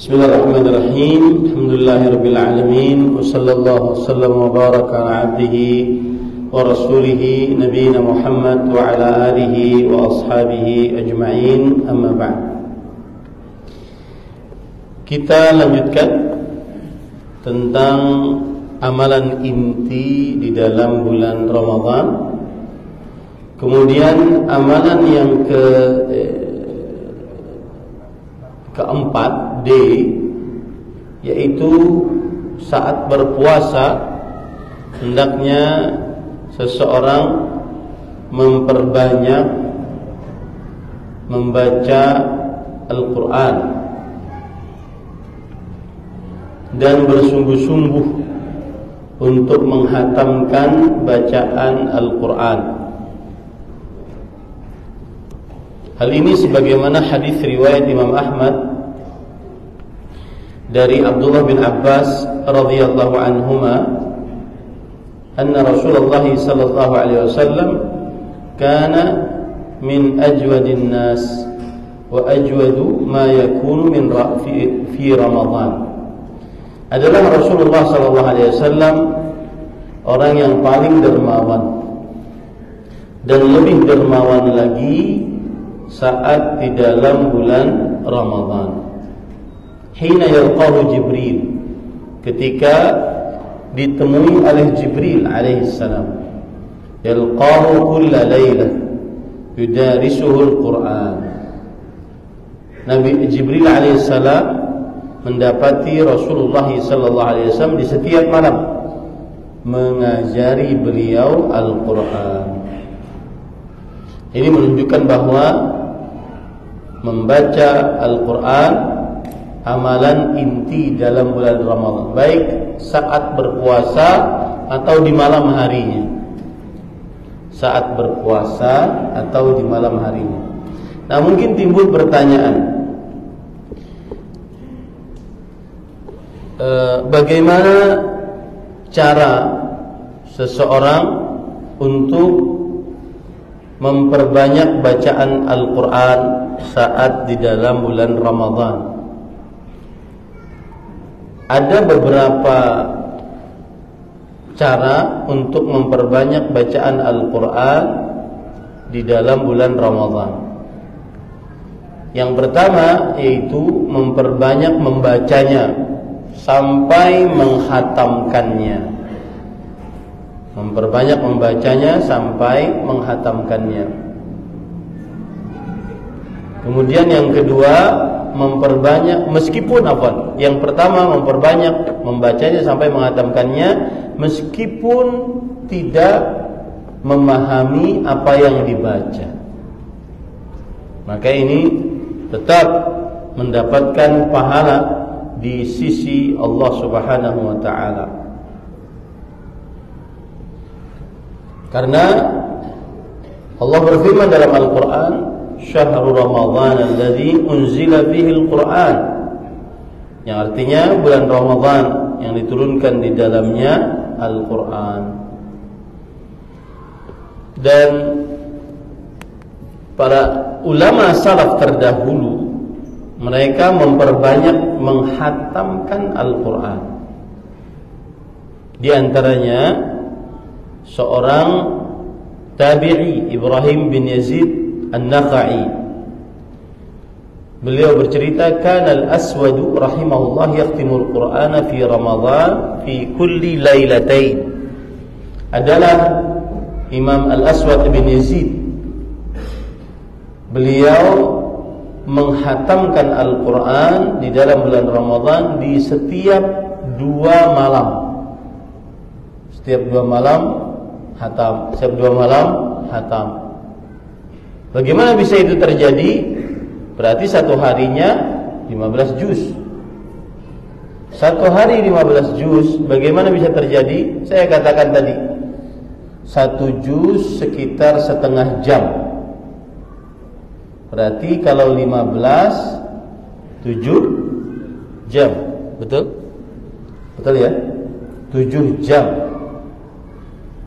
Bismillahirrahmanirrahim. Alhamdulillahirabbil alamin wa sallallahu wasallam wa baraka ala abdihi wa rasulih nabiyina Muhammad wa ala alihi wa ashabihi ajma'in. Amma ba'd. Kita lanjutkan tentang amalan inti di dalam bulan Ramadan. Kemudian amalan yang keempat, D, yaitu saat berpuasa hendaknya seseorang memperbanyak membaca Al-Quran dan bersungguh-sungguh untuk menghatamkan bacaan Al-Quran. Hal ini sebagaimana hadis riwayat Imam Ahmad dari Abdullah bin Abbas radhiyallahu anhuma, anna Rasulullah sallallahu alaihi wasallam kana min ajwadin nas wa ajwadu ma yakunu min fi Ramadan. Adalah Rasulullah sallallahu alaihi wasallam orang yang paling dermawan dan lebih dermawan lagi saat di dalam bulan Ramadan. Hina yalqahu Jibril, ketika ditemui oleh Jibril alaihissalam. Yalqahu kulla lailah yudarisuhu al-Quran. Nabi Jibril alaihissalam mendapati Rasulullah sallallahu alaihi wasallam di setiap malam mengajari beliau Al-Quran. Ini menunjukkan bahwa membaca Al-Quran amalan inti dalam bulan Ramadan, baik saat berpuasa atau di malam harinya. Saat berpuasa atau di malam harinya. Nah, mungkin timbul pertanyaan, bagaimana cara seseorang untuk memperbanyak bacaan Al-Quran saat di dalam bulan Ramadan? Ada beberapa cara untuk memperbanyak bacaan Al-Quran di dalam bulan Ramadan. Yang pertama yaitu memperbanyak membacanya sampai menghatamkannya. Memperbanyak membacanya sampai menghatamkannya. Kemudian yang kedua, memperbanyak meskipun apa? Yang pertama memperbanyak membacanya sampai menghatamkannya meskipun tidak memahami apa yang dibaca. Maka ini tetap mendapatkan pahala di sisi Allah Subhanahu wa taala. Karena Allah berfirman dalam Al-Quran, Syahrul Ramadhan alladzi unzila fihi Al-Quran, yang artinya bulan Ramadan yang diturunkan di dalamnya Al-Quran. Dan para ulama salaf terdahulu, mereka memperbanyak menghatamkan Al-Quran. Di antaranya seorang tabi'i, Ibrahim bin Yazid An-Nakha'i. Beliau bercerita, kana al-Aswad rahimahullah yakhtimul Qur'ana fi Ramadan fi kulli lailatain. Adalah Imam Al-Aswad bin Yazid, beliau menghatamkan Al-Quran di dalam bulan Ramadan di setiap 2 malam. Setiap 2 malam hatam, setiap 2 malam hatam. Bagaimana bisa itu terjadi? Berarti satu harinya 15 juz. Satu hari 15 juz. Bagaimana bisa terjadi? Saya katakan tadi, 1 juz sekitar setengah jam. Berarti kalau 15, 7 jam. Betul? Betul ya? 7 jam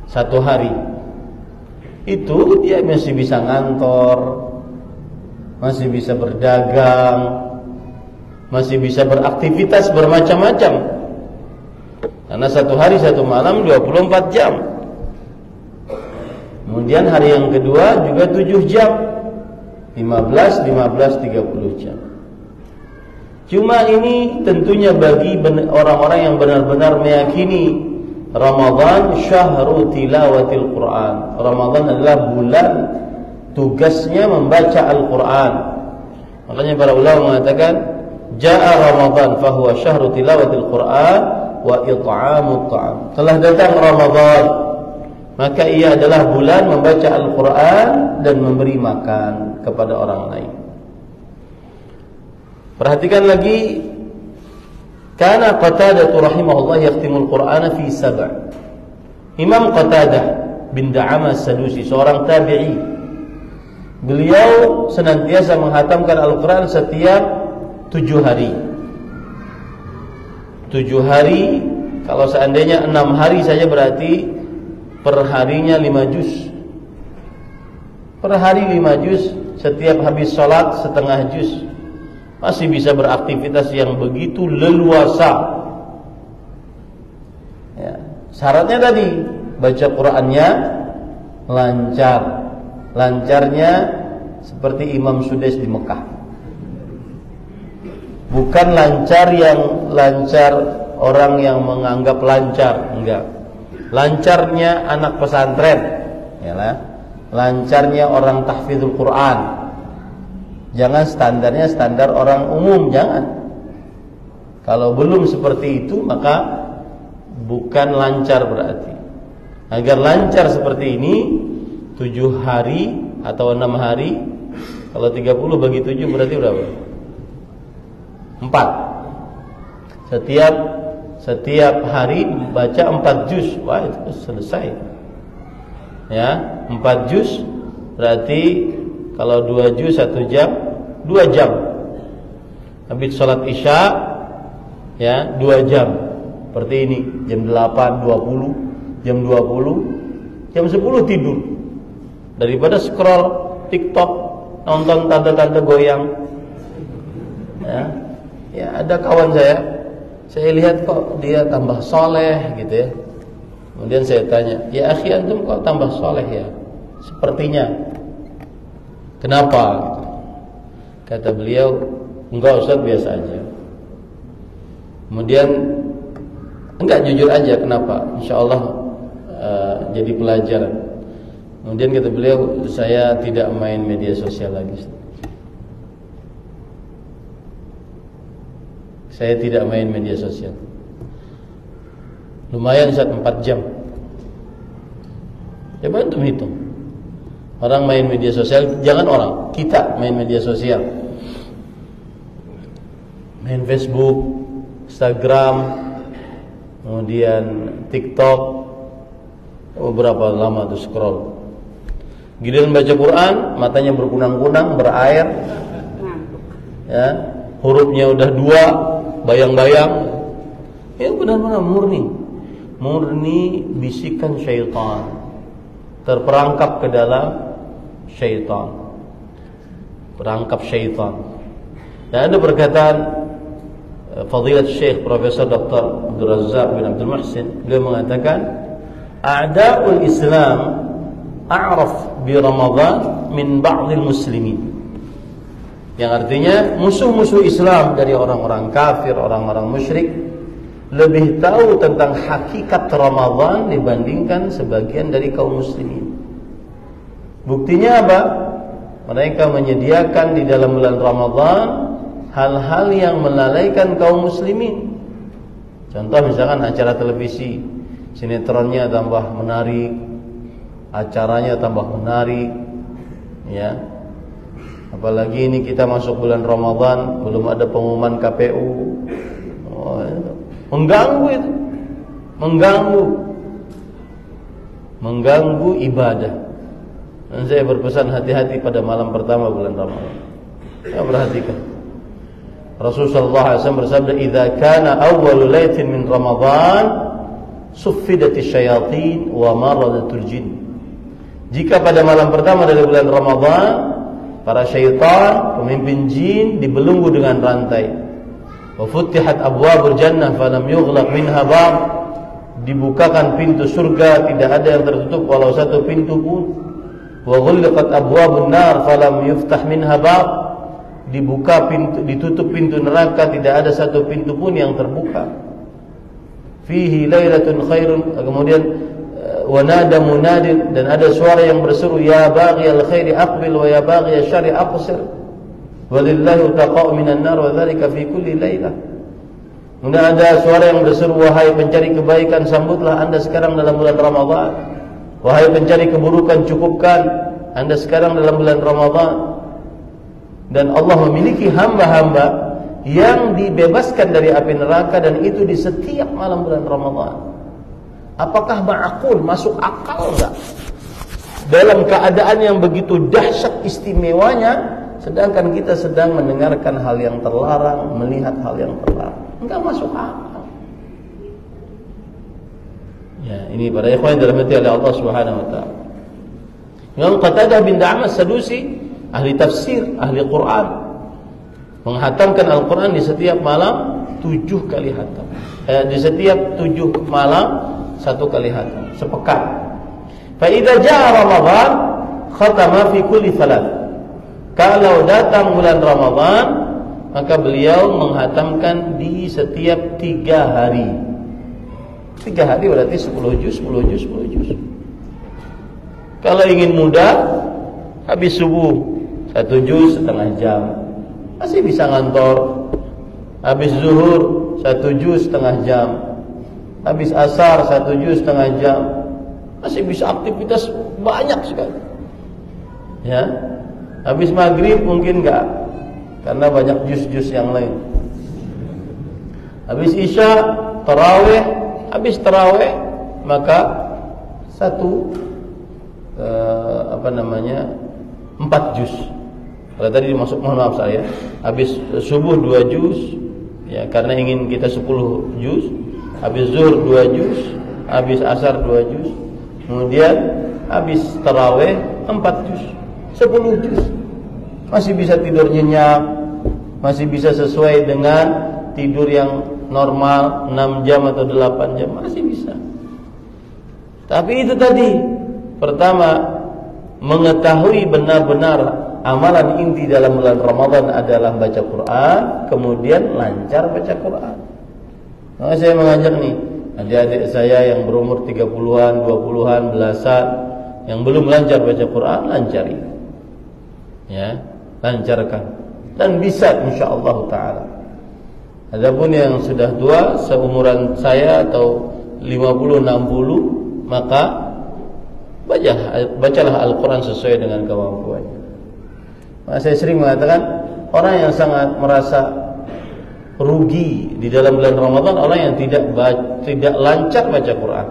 satu hari. Itu dia masih bisa ngantor, masih bisa berdagang, masih bisa beraktivitas bermacam-macam. Karena satu hari satu malam 24 jam. Kemudian hari yang kedua juga 7 jam. 15, 30 jam. Cuma ini tentunya bagi orang-orang yang benar-benar meyakini Ramadan syahrul tilawatil Quran. Ramadan adalah bulan tugasnya membaca Al-Quran. Makanya para ulama mengatakan Ja'a Ramadan fahuwa syahru tilawatil Quran wa it'amut ta'am. Telah datang Ramadan, maka ia adalah bulan membaca Al-Quran dan memberi makan kepada orang lain. Perhatikan lagi, kana Qatadah rahimahullah yakhtimul Qur'ana fi 7. Imam Qatadah bin Da'amah As-Sadusi, seorang tabi'i, beliau senantiasa menghatamkan Al-Quran setiap 7 hari. 7 hari, kalau seandainya 6 hari saja berarti per harinya 5 juz. Per hari 5 juz, setiap habis sholat setengah juz. Masih bisa beraktivitas yang begitu leluasa. Ya, syaratnya tadi baca Qur'annya lancar. Lancarnya seperti Imam Sudais di Mekah. Bukan lancar yang lancar orang yang menganggap lancar, enggak. Lancarnya anak pesantren, yalah. Lancarnya orang tahfidzul Quran. Jangan standarnya standar orang umum, jangan. Kalau belum seperti itu maka bukan lancar berarti. Agar lancar seperti ini 7 hari atau 6 hari. Kalau 30 bagi 7 berarti berapa? 4. Setiap hari baca 4 juz. Wah, itu selesai. Ya, 4 juz berarti kalau 2 juz 1 jam, 2 jam. Habis sholat isya, ya 2 jam. Seperti ini, jam 8, 20, jam 20, jam 10 tidur. Daripada scroll TikTok, nonton tante-tante goyang. Ya ada kawan saya lihat kok dia tambah soleh gitu ya. Kemudian saya tanya, ya akhi antum kok tambah soleh ya? Sepertinya. Kenapa? Kata beliau, enggak Ustaz, biasa aja. Kemudian enggak, jujur aja, kenapa? InsyaAllah jadi pelajaran. Kemudian kata beliau, saya tidak main media sosial lagi. Saya tidak main media sosial. Lumayan Ustaz, 4 jam. Coba antum hitung. Orang main media sosial, jangan orang, kita main media sosial. Main Facebook, Instagram, kemudian TikTok. Berapa lama tuh scroll. Giliran baca Quran, matanya berkunang-kunang, berair. Ya, hurufnya udah 2, bayang-bayang. Ya benar-benar murni bisikan syaitan. Terperangkap ke dalam syaitan. Perangkap syaitan. Dan ada perkataan Fadilat Syekh Profesor Dr. Abdul Razak bin Abdul Muhsin, beliau mengatakan, a'da'ul Islam a'raf bi Ramadan min ba'dil muslimin. Yang artinya musuh-musuh Islam dari orang-orang kafir, orang-orang musyrik lebih tahu tentang hakikat Ramadan dibandingkan sebagian dari kaum muslimin. Buktinya apa? Mereka menyediakan di dalam bulan Ramadan hal-hal yang melalaikan kaum muslimin. Contoh misalkan acara televisi, sinetronnya tambah menarik, acaranya tambah menarik, ya. Apalagi ini kita masuk bulan Ramadan, belum ada pengumuman KPU. Mengganggu itu, mengganggu ibadah. Dan saya berpesan hati-hati pada malam pertama bulan Ramadan. Ya, perhatikan. Rasulullah SAW bersabda, "Idza kana awwalul lailatin min Ramadan, suffidatis syayatin wa maradatul jin." Jika pada malam pertama dari bulan Ramadan, para syaitan, pemimpin jin dibelenggu dengan rantai. Wa futtihat abwabul jannah falam yughlaq minha bab. Dibukakan pintu surga, tidak ada yang tertutup walau satu pintu pun. Wa ghulqat abwabun nar falam yuftah minha bab. Dibuka pintu, ditutup pintu neraka, tidak ada satu pintu pun yang terbuka. Fihi lailatun khairun, kemudian wa nada munadin, dan ada suara yang berseru, ya baghiyal khairi aqbil wa ya baghiyasy syarri aqsir. Walillahi taqa'u minan nar wa dzalika fi kulli lailah. Kemudian ada suara yang berseru, wahai pencari kebaikan, sambutlah Anda sekarang dalam bulan Ramadan. Wahai pencari keburukan, cukupkan Anda sekarang dalam bulan Ramadan. Dan Allah memiliki hamba-hamba yang dibebaskan dari api neraka, dan itu di setiap malam bulan Ramadan. Apakah ma'qul, masuk akal enggak? Dalam keadaan yang begitu dahsyat istimewanya, sedangkan kita sedang mendengarkan hal yang terlarang, melihat hal yang terlarang. Enggak masuk akal. Ya, ini para ikhwan yang dirahmati oleh Allah Subhanahu wa taala. Imam Qatadah bin Da'amah As-Sadusi, ahli tafsir, ahli Quran, menghatamkan Al-Quran di setiap malam 7 kali hatam. Di setiap 7 malam 1 kali hatam, sepekan. Fa idza jaa Ramadan khatama fi kulli thalath. Kalau datang bulan Ramadan, maka beliau menghatamkan di setiap 3 hari. 3 hari berarti 10 juz, 10 juz, 10 juz. Kalau ingin mudah, habis subuh 1 juz setengah jam, masih bisa ngantor. Habis zuhur 1 juz setengah jam. Habis asar 1 juz setengah jam, masih bisa aktivitas banyak sekali. Ya, habis maghrib mungkin enggak, karena banyak juz-juz yang lain. Habis isya, tarawih, habis tarawih maka 4 juz. Kalau tadi dimasuk, mohon maaf saya, habis subuh 2 juz, ya, karena ingin kita 10 juz. Habis zuhur 2 juz, habis asar 2 juz, kemudian habis tarawih 4 juz, 10 juz. Masih bisa tidur nyenyak, masih bisa sesuai dengan tidur yang normal 6 jam atau 8 jam, masih bisa. Tapi itu tadi, pertama, mengetahui benar-benar amalan inti dalam bulan Ramadan adalah baca Quran, kemudian lancar baca Quran. Maka saya mengajak nih adik-adik saya yang berumur 30-an, 20-an, belasan, yang belum lancar baca Quran, lancari. Ya, lancarkan. Dan bisa insyaallah taala. Adapun yang sudah tua seumuran saya atau 50-60, maka bacalah Al-Quran sesuai dengan kemampuannya. Maka saya sering mengatakan, orang yang sangat merasa rugi di dalam bulan Ramadan, orang yang tidak lancar baca Quran.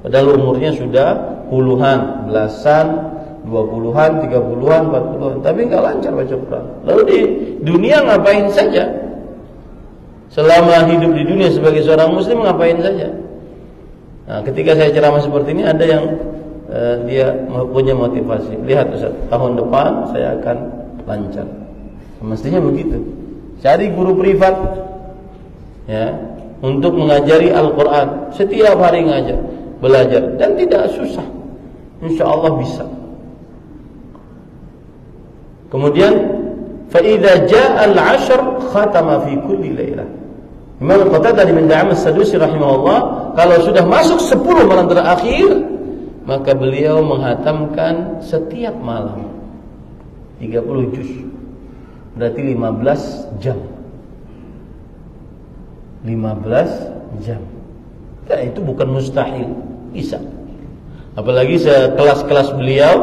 Padahal umurnya sudah puluhan, belasan, 20-an, 30-an, 40-an, tapi enggak lancar baca Quran. Lalu di dunia ngapain saja? Selama hidup di dunia sebagai seorang muslim ngapain saja? Nah, ketika saya ceramah seperti ini, ada yang dia punya motivasi. Lihat Ustaz, tahun depan saya akan lancar. Mestinya begitu. Cari guru privat, ya, untuk mengajari Al-Quran. Setiap hari ngajar, belajar, dan tidak susah. Insya Allah bisa. Kemudian, fa idza jaa al-'ashr khatama fi kulli lailah. Imam Qatadah bin Da'amah As-Sadusi rahimahullah, kalau sudah masuk 10 malam terakhir, maka beliau menghatamkan setiap malam 30 juz. Berarti 15 jam. 15 jam. Ya, itu bukan mustahil, bisa. Apalagi sekelas-kelas beliau,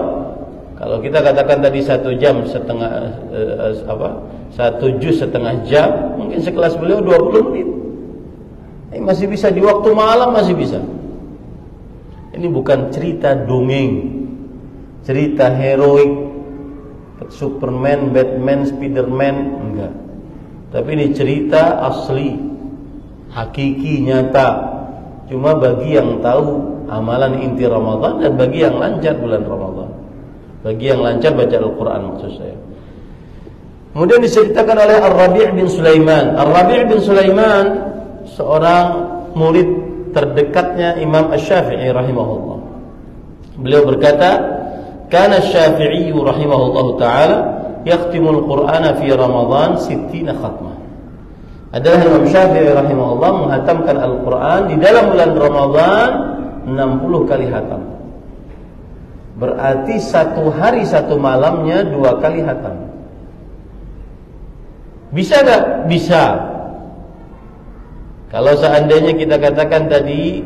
kalau kita katakan tadi 1 jam setengah 1 juz setengah jam, mungkin sekelas beliau 20 menit. Ini masih bisa di waktu malam, masih bisa. Ini bukan cerita dongeng, cerita heroik, Superman, Batman, Spiderman, enggak. Tapi ini cerita asli, hakiki, nyata. Cuma bagi yang tahu amalan inti Ramadan, dan bagi yang lancar bulan Ramadan, bagi yang lancar baca Al-Quran, maksud saya. Kemudian diceritakan oleh Ar-Rabi' bin Sulaiman. Ar-Rabi' bin Sulaiman seorang murid terdekatnya Imam Asy-Syafi'i rahimahullah. Beliau berkata, "Kana Asy-Syafi'i rahimahullahu taala yakhtimul Qur'ana fi Ramadan 60 khatmah." Adalah Imam Syafi'i rahimahullah menghatamkan Al-Qur'an di dalam bulan Ramadan 60 kali hatam. Berarti satu hari satu malamnya 2 kali hatam. Bisa gak? Bisa. Kalau seandainya kita katakan tadi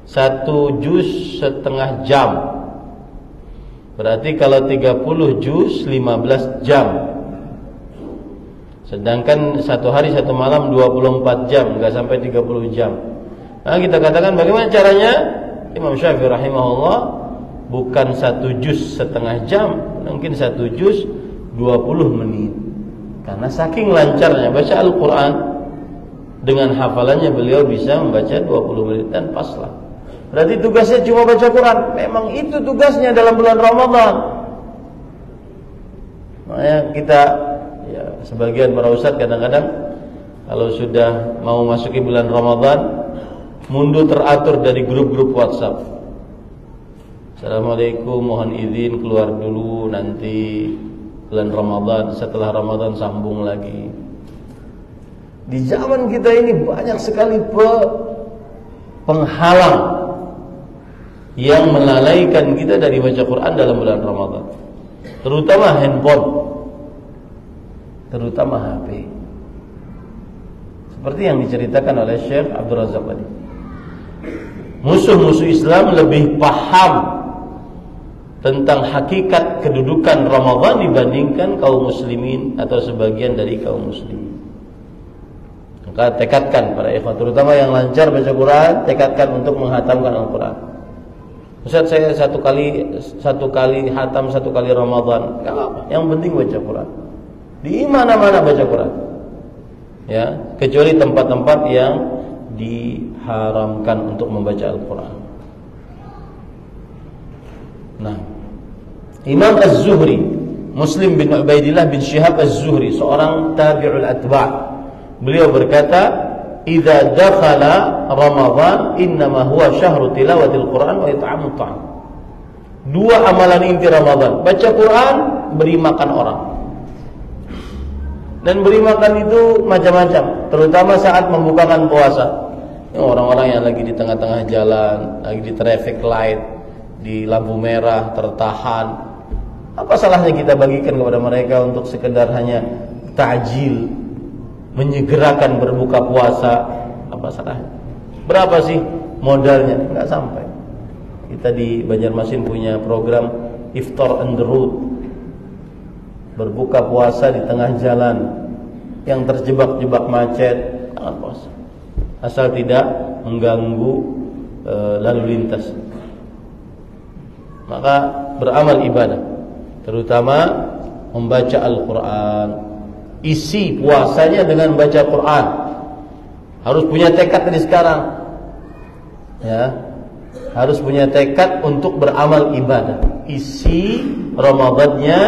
1 juz setengah jam, berarti kalau 30 juz 15 jam. Sedangkan satu hari satu malam 24 jam, gak sampai 30 jam. Nah, kita katakan bagaimana caranya? Imam Syafi'i rahimahullah bukan 1 juz setengah jam, mungkin 1 juz 20 menit. Karena saking lancarnya baca Al-Quran, dengan hafalannya beliau bisa membaca 20 menit dan paslah. Berarti tugasnya cuma baca Quran. Memang itu tugasnya dalam bulan Ramadan. Makanya kita, ya, sebagian para ustaz kadang-kadang kalau sudah mau masuki bulan Ramadan, mundur teratur dari grup-grup WhatsApp. Assalamualaikum, mohon izin keluar dulu, nanti bulan Ramadan, setelah Ramadan sambung lagi. Di zaman kita ini banyak sekali penghalang yang melalaikan kita dari baca Quran dalam bulan Ramadan. Terutama handphone, terutama HP. Seperti yang diceritakan oleh Syekh Abdul Razak tadi. Musuh-musuh Islam lebih paham tentang hakikat kedudukan Ramadan dibandingkan kaum muslimin atau sebagian dari kaum muslimin. Maka tekadkan para ikhwan, terutama yang lancar baca Quran, tekadkan untuk menghatamkan Al-Quran. Ustaz, saya satu kali hatam, 1 kali Ramadan, enggak apa, yang penting baca Quran. Di mana-mana baca Quran. Ya, kecuali tempat-tempat yang diharamkan untuk membaca Al-Quran. Nah, Imam Az-Zuhri, Muslim bin Ubaidillah bin Syihab Az-Zuhri, seorang tabi'ul atba', beliau berkata, "Idza dakhala Ramadan innama huwa syahru tilawatil Qur'an wa it'amut ta'am." 2 amalan inti Ramadan, baca Quran, beri makan orang. Dan beri makan itu macam-macam, terutama saat membukakan puasa. Orang-orang yang lagi di tengah-tengah jalan, lagi di traffic light, di lampu merah, tertahan, apa salahnya kita bagikan kepada mereka untuk sekedar hanya takjil, menyegerakan berbuka puasa? Apa salahnya? Berapa sih modalnya? Enggak sampai. Kita di Banjarmasin punya program Iftar on the Road, berbuka puasa di tengah jalan. Yang terjebak-jebak macet, jangan puasa, asal tidak mengganggu lalu lintas. Maka beramal ibadah, terutama membaca Al-Quran. Isi puasanya dengan baca Quran. Harus punya tekad dari sekarang, ya, harus punya tekad untuk beramal ibadah. Isi Ramadannya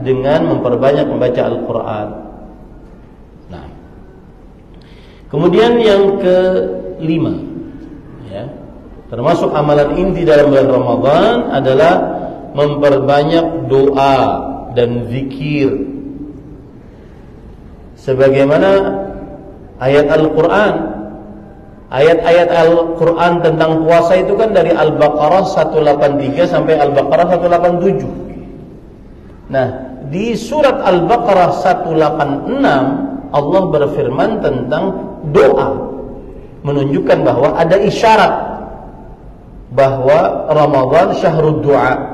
dengan memperbanyak membaca Al-Quran. Nah, kemudian yang ke-5, ya, termasuk amalan inti dalam bulan Ramadan adalah memperbanyak doa dan zikir. Sebagaimana ayat Al-Quran, ayat-ayat Al-Quran tentang puasa itu kan dari Al-Baqarah 183 sampai Al-Baqarah 187. Nah, di surat Al-Baqarah 186 Allah berfirman tentang doa, menunjukkan bahwa ada isyarat bahwa Ramadan syahrud du'a.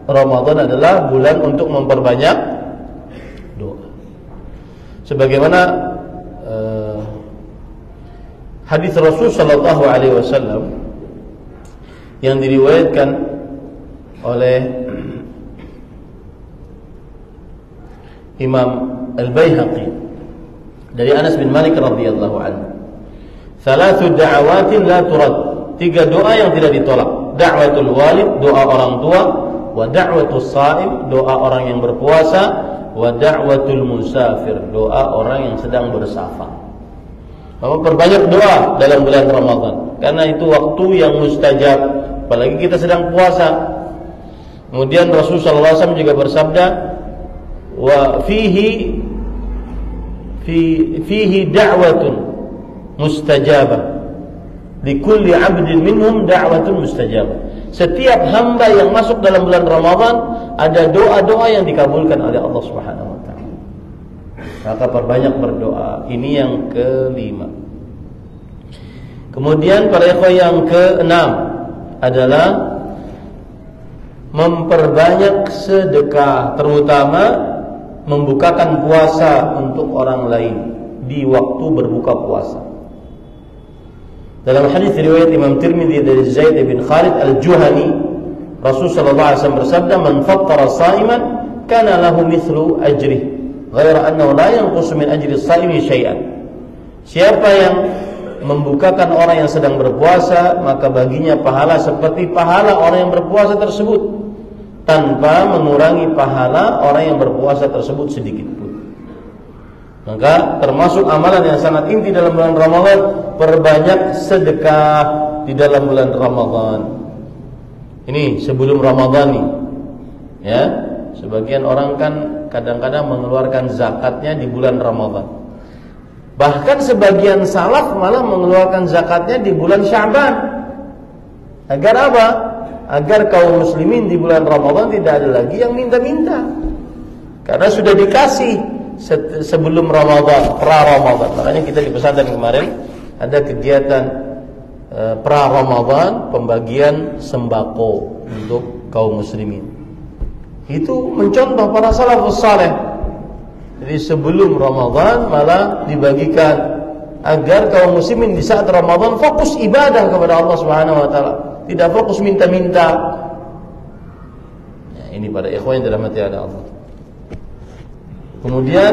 Ramadan adalah bulan untuk memperbanyak doa. Sebagaimana hadis Rasul sallallahu alaihi wasallam yang diriwayatkan oleh Imam Al-Baihaqi dari Anas bin Malik radhiyallahu anhu, "Thalathu da'awatin la turad." 3 doa yang tidak ditolak. Da'watul walid, doa orang tua, wa da'watus shaim, doa orang yang berpuasa, wa da'watul musafir, doa orang yang sedang bersafar. Maka perbanyak doa dalam bulan Ramadan, karena itu waktu yang mustajab, apalagi kita sedang puasa. Kemudian Rasulullah SAW juga bersabda, wa fihi da'watun mustajabah, likulli 'abdin minhum da'watun mustajabah. Setiap hamba yang masuk dalam bulan Ramadan ada doa-doa yang dikabulkan oleh Allah Subhanahu wa taala. Maka perbanyak berdoa. Ini yang kelima. Kemudian para ikhwah yang keenam adalah memperbanyak sedekah, terutama membukakan puasa untuk orang lain di waktu berbuka puasa. Dalam hadis riwayat Imam Tirmidzi dari Zaid bin Khalid al-Juhani, Rasul sallallahu alaihi wasallam bersabda, "Man fattara sha'iman kana lahu mithlu ajrihi, ghaira annahu la yanqusu min ajri as-sha'imi syai'an." Siapa yang membukakan orang yang sedang berpuasa, maka baginya pahala seperti pahala orang yang berpuasa tersebut, tanpa mengurangi pahala orang yang berpuasa tersebut sedikit pun. Maka termasuk amalan yang sangat inti dalam bulan Ramadan, perbanyak sedekah di dalam bulan Ramadan. Ini sebelum Ramadan nih, ya. Sebagian orang kan kadang-kadang mengeluarkan zakatnya di bulan Ramadan. Bahkan sebagian salaf malah mengeluarkan zakatnya di bulan Sya'ban. Agar apa? Agar kaum muslimin di bulan Ramadan tidak ada lagi yang minta-minta, karena sudah dikasih sebelum Ramadan, pra-Ramadan. Makanya kita di pesantren kemarin ada kegiatan pra-Ramadan, pembagian sembako untuk kaum muslimin. Itu mencontoh para salafus saleh. Jadi sebelum Ramadan malah dibagikan agar kaum muslimin di saat Ramadan fokus ibadah kepada Allah Subhanahu wa taala, tidak fokus minta-minta. Ya, ini pada ikhwan yang dirahmati Allah. Kemudian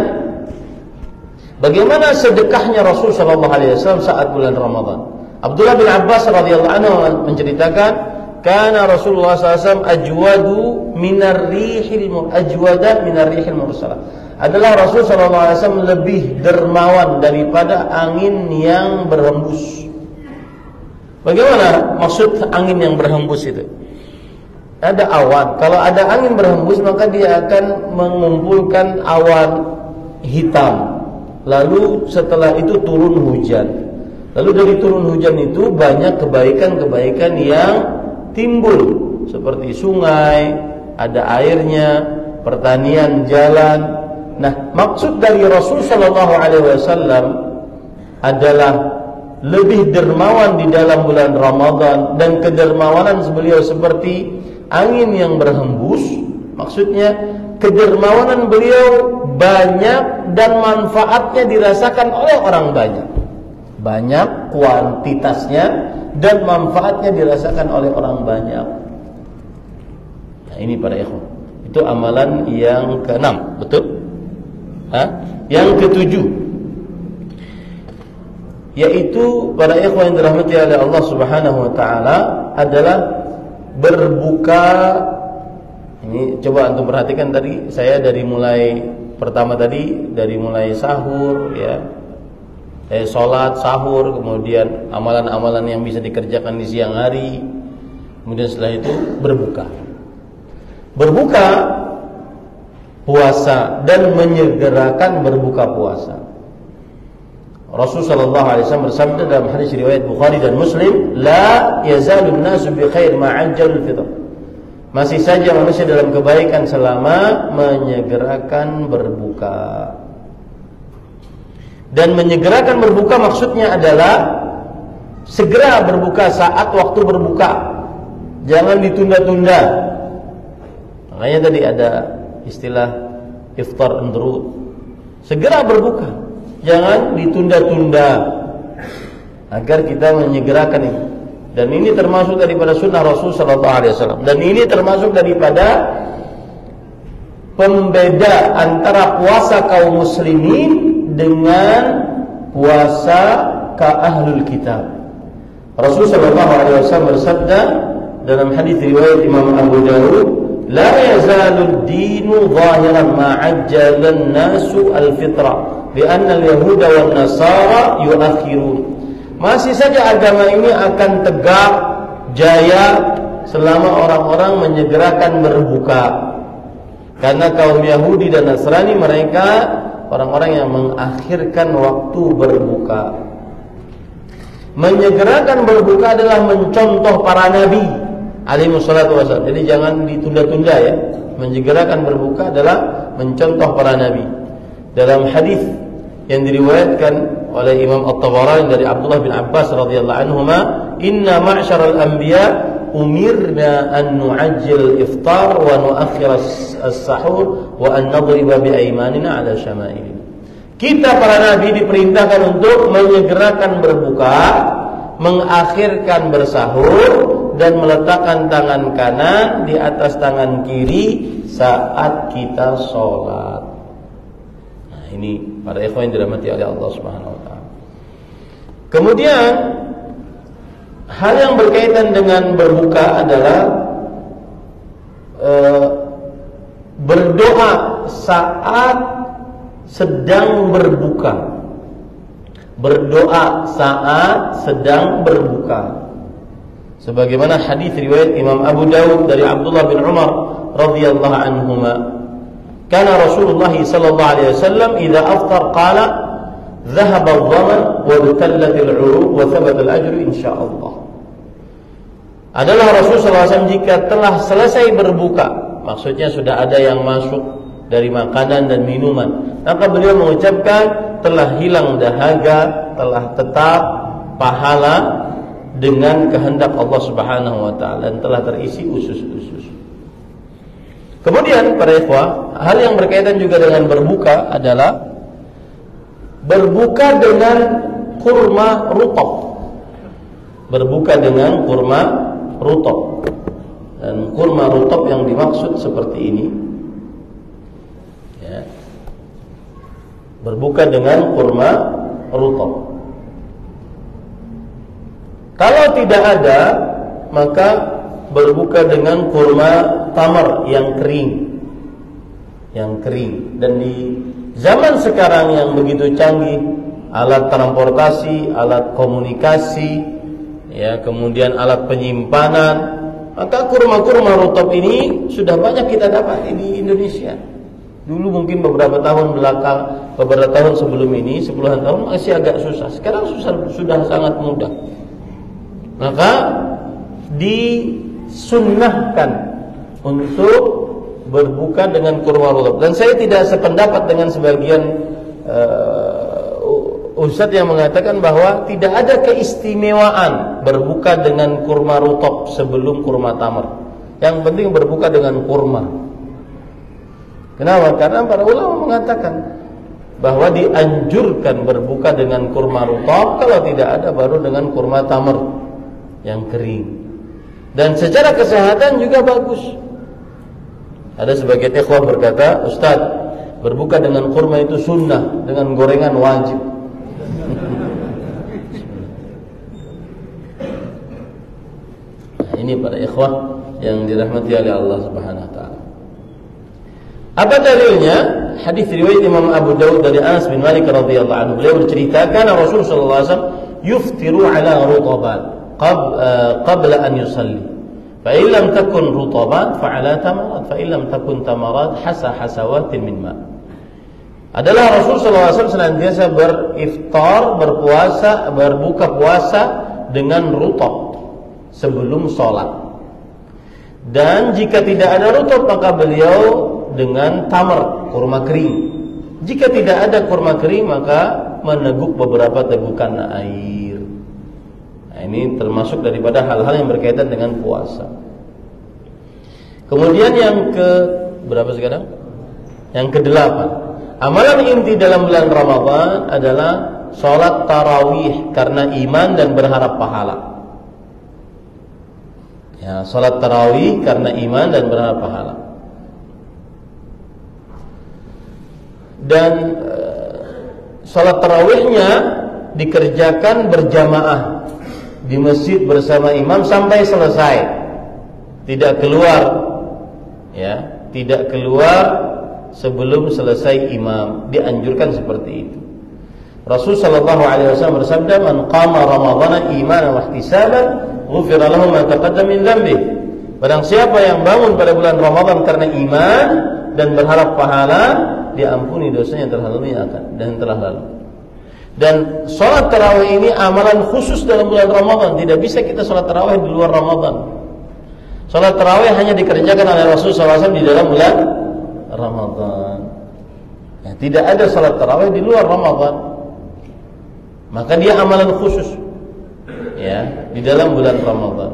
bagaimana sedekahnya Rasul sallallahu alaihi wasallam saat bulan Ramadan? Abdullah bin Abbas radhiyallahu anhu menceritakan, kana Rasulullah SAW ajwadu minar rihil mursalah. Adalah Rasul sallallahu alaihi wasallam lebih dermawan daripada angin yang berhembus. Bagaimana maksud angin yang berhembus itu? Ada awan. Kalau ada angin berhembus, maka dia akan mengumpulkan awan hitam. Lalu setelah itu turun hujan. Lalu dari turun hujan itu banyak kebaikan-kebaikan yang timbul, seperti sungai, ada airnya, pertanian jalan. Nah, maksud dari Rasul sallallahu alaihi wasallam adalah lebih dermawan di dalam bulan Ramadan, dan kedermawanan beliau seperti angin yang berhembus. Maksudnya kedermawanan beliau banyak dan manfaatnya dirasakan oleh orang banyak. Banyak kuantitasnya dan manfaatnya dirasakan oleh orang banyak. Nah, ini para ikhwan. Itu amalan yang keenam, betul? Yang ketujuh, yaitu para ikhwan yang dirahmati oleh Allah Subhanahu wa taala adalah berbuka. Ini coba antum perhatikan tadi, saya dari mulai pertama tadi, dari mulai sahur ya, salat, sahur, kemudian amalan-amalan yang bisa dikerjakan di siang hari, kemudian setelah itu berbuka. Berbuka puasa dan menyegerakan berbuka puasa. Rasul sallallahu alaihi wasallam bersabda dalam hadis riwayat Bukhari dan Muslim, la yazalun nasu bi khair ma ajjalul fitr. Masih saja manusia dalam kebaikan selama menyegerakan berbuka. Dan menyegerakan berbuka maksudnya adalah segera berbuka saat waktu berbuka. Jangan ditunda-tunda. Makanya tadi ada istilah iftar andrut. Segera berbuka, jangan ditunda-tunda, agar kita menyegerakan ini. Dan ini termasuk daripada sunnah Rasul sallallahu alaihi wasallam. Dan ini termasuk daripada pembeda antara puasa kaum muslimin dengan puasa ka ahlul kitab. Rasul sallallahu alaihi wasallam bersabda dalam hadis riwayat Imam Abu Dawud, la yazalu ad-dinu zahiran ma ajjala an-nasu al-fitra li'anna al-yahuda wan nasara yuakhirun. Masih saja agama ini akan tegak jaya selama orang-orang menyegerakan berbuka. Karena kaum Yahudi dan Nasrani mereka orang-orang yang mengakhirkan waktu berbuka. Menyegerakan berbuka adalah mencontoh para nabi alaihi salatu wasallam. Jadi jangan ditunda-tunda ya. Menyegerakan berbuka adalah mencontoh para nabi. Dalam hadis yang diriwayatkan oleh Imam At-Tabarani dari Abdullah bin Abbas radhiyallahu anhuma, "Inna ma'syaral anbiya umirna an nu'ajjil iftar wa nu'akhkhir as-sahur wa an nadriba bi aymanina 'ala syama'ilina." Kita para nabi diperintahkan untuk menyegerakan berbuka, mengakhirkan bersahur dan meletakkan tangan kanan di atas tangan kiri saat kita sholat. Nah, ini para ikhwan yang dirahmati oleh Allah Subhanahu wa taala. Kemudian hal yang berkaitan dengan berbuka adalah berdoa saat sedang berbuka. Berdoa saat sedang berbuka. Sebagaimana hadis riwayat Imam Abu Dawud dari Abdullah bin Umar radhiyallahu anhuma, kana Rasulullah sallallahu alaihi wasallam idza aftar qala dhahaba adh-dhaman wa tallat al-'uruq wa thabata al-ajru insyaallah. Adalah Rasul sallallahu alaihi wasallam jika telah selesai berbuka, maksudnya sudah ada yang masuk dari makanan dan minuman, maka beliau mengucapkan telah hilang dahaga, telah tetap pahala dengan kehendak Allah Subhanahu wa taala dan telah terisi usus-usus. Kemudian para ikhwah, hal yang berkaitan juga dengan berbuka adalah berbuka dengan kurma rutab. Berbuka dengan kurma rutab. Dan kurma rutab yang dimaksud seperti ini. Ya. Berbuka dengan kurma rutab. Kalau tidak ada, maka berbuka dengan kurma tamar yang kering. Yang kering. Dan di zaman sekarang yang begitu canggih, alat transportasi, alat komunikasi, ya, kemudian alat penyimpanan, maka kurma-kurma rutab ini sudah banyak kita dapat di Indonesia. Dulu mungkin beberapa tahun belakang, beberapa tahun sebelum ini, 10 tahun masih agak susah. Sekarang sudah sangat mudah. Maka disunnahkan untuk berbuka dengan kurma rutab. Dan saya tidak sependapat dengan sebagian ustadz yang mengatakan bahwa tidak ada keistimewaan berbuka dengan kurma rutab sebelum kurma tamar. Yang penting berbuka dengan kurma. Kenapa? Karena para ulama mengatakan bahwa dianjurkan berbuka dengan kurma rutab, kalau tidak ada baru dengan kurma tamar yang kering. Dan secara kesehatan juga bagus. Ada sebagian ikhwah berkata, "Ustaz, berbuka dengan kurma itu sunnah, dengan gorengan wajib." Nah, ini para ikhwah yang dirahmati oleh Allah Subhanahu wa taala. Apa dalilnya? Hadis riwayat Imam Abu Dawud dari Anas bin Malik radhiyallahu anhu. Beliau bercerita, "Kana Rasul sallallahu alaihi wasallam yuftiru ala rutaban qabla an yusalli. Fa in lam takun rutaban fa ala tamarat, fa in lam takun tamarat hasawatin min ma." Adalah Rasul sallallahu alaihi wasallam senantiasa beriftar, berbuka puasa dengan rutab sebelum sholat. Dan jika tidak ada rutab maka beliau dengan tamar, kurma kering. Jika tidak ada kurma kering maka meneguk beberapa tegukan air. Nah, ini termasuk daripada hal-hal yang berkaitan dengan puasa. Kemudian yang ke berapa sekarang? Yang ke-8. Amalan inti dalam bulan Ramadan adalah sholat tarawih karena iman dan berharap pahala. Ya, sholat tarawih karena iman dan berharap pahala. Dan sholat tarawihnya dikerjakan berjamaah di masjid bersama imam sampai selesai, tidak keluar Ya, tidak keluar sebelum selesai imam. Dianjurkan seperti itu. Rasul sallallahu alaihi wasallam bersabda, "Man qama ramadhana imanan wa ihtisaban, ghufira lahu ma taqaddama min dhanbi." Barang siapa yang bangun pada bulan Ramadan karena iman dan berharap pahala, diampuni dosanya yang telah lalu. Dan salat tarawih ini amalan khusus dalam bulan Ramadan. Tidak bisa kita salat tarawih di luar Ramadan. Salat tarawih hanya dikerjakan oleh Rasul SAW di dalam bulan Ramadan. Ya, tidak ada salat tarawih di luar Ramadan. Maka dia amalan khusus, ya, di dalam bulan Ramadan.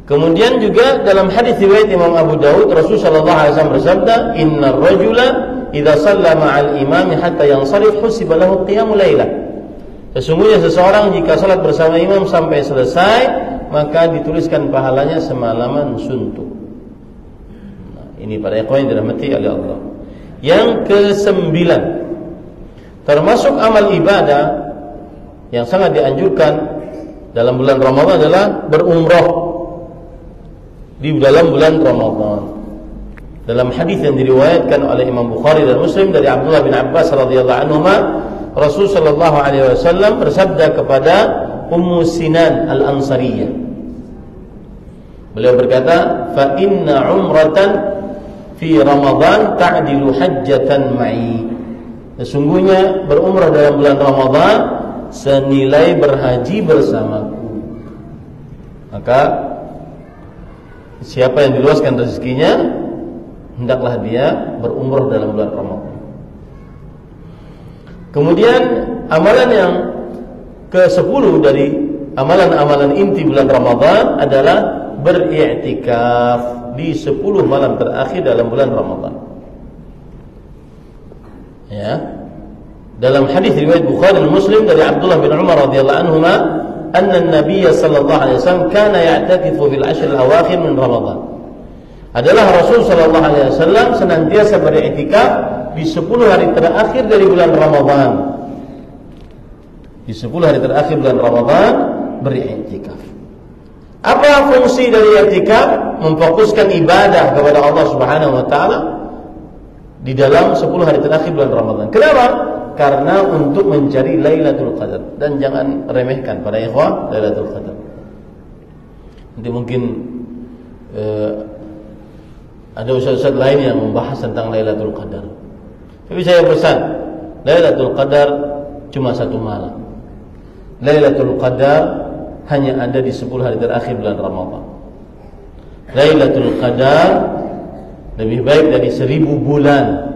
Kemudian juga dalam hadis riwayat Imam Abu Dawud, Rasul sallallahu alaihi wasallam bersabda, "Innar rajula idza shalla ma'al imami hatta yansarif husiba lahu qiyamul lailah." Sesungguhnya seseorang jika salat bersama imam sampai selesai, maka dituliskan pahalanya semalaman suntuk. Nah, ini para ikhwan yang dirahmati oleh Allah. Yang ke-9, termasuk amal ibadah yang sangat dianjurkan dalam bulan Ramadan adalah berumrah di dalam bulan Ramadan. Dalam hadis yang diriwayatkan oleh Imam Bukhari dan Muslim dari Abdullah bin Abbas radhiyallahu anhuma, Rasul sallallahu alaihi wasallam bersabda kepada Ummu Sinan Al-Ansariyah. Beliau berkata, "Fa inna umratan fi Ramadan ta'dilu hajjatan ma'i." Sesungguhnya berumrah dalam bulan Ramadan senilai berhaji bersamaku. Maka siapa yang diluaskan rezekinya, hendaklah dia berumrah dalam bulan Ramadan. Kemudian amalan yang ke-10 dari amalan-amalan inti bulan Ramadan adalah beriktikaf di 10 malam terakhir dalam bulan Ramadan. Ya. Dalam hadis riwayat Bukhari dan Muslim dari Abdullah bin Umar radhiyallahu anhuma, anna an-nabiy sallallahu alaihi wasallam kana ya'takifu fil 'ashr al-awakhir min Ramadan. Adalah Rasul sallallahu alaihi wasallam senantiasa beriktikaf di 10 hari terakhir dari bulan Ramadan. Di 10 hari terakhir bulan Ramadan beriktikaf. Apa fungsi dari iktikaf? Memfokuskan ibadah kepada Allah Subhanahu wa taala di dalam 10 hari terakhir bulan Ramadan. Kenapa? Karena untuk mencari Lailatul Qadar. Dan jangan remehkan para ikhwah Lailatul Qadar. Nanti mungkin ada ustaz-ustaz lain yang membahas tentang Lailatul Qadar. Tapi saya pesan, Lailatul Qadar cuma 1 malam. Lailatul Qadar hanya ada di 10 hari terakhir bulan Ramadan. Lailatul Qadar lebih baik dari 1000 bulan.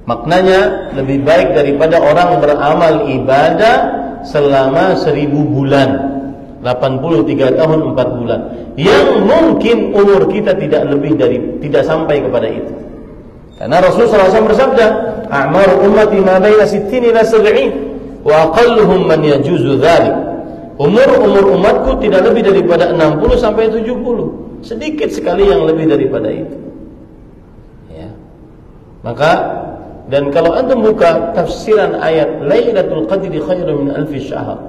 Maknanya lebih baik daripada orang beramal ibadah selama 1000 bulan, 83 tahun 4 bulan, yang mungkin umur kita tidak sampai kepada itu. Karena Rasulullah SAW bersabda, "A'mar ummati ma baina 60 ila 70 wa aqalluhum man yajuzu dzalik." Umur umatku tidak lebih daripada 60 sampai 70. Sedikit sekali yang lebih daripada itu. Ya. Maka dan kalau antum buka tafsiran ayat Lailatul Qadri khairun min alfi syahr,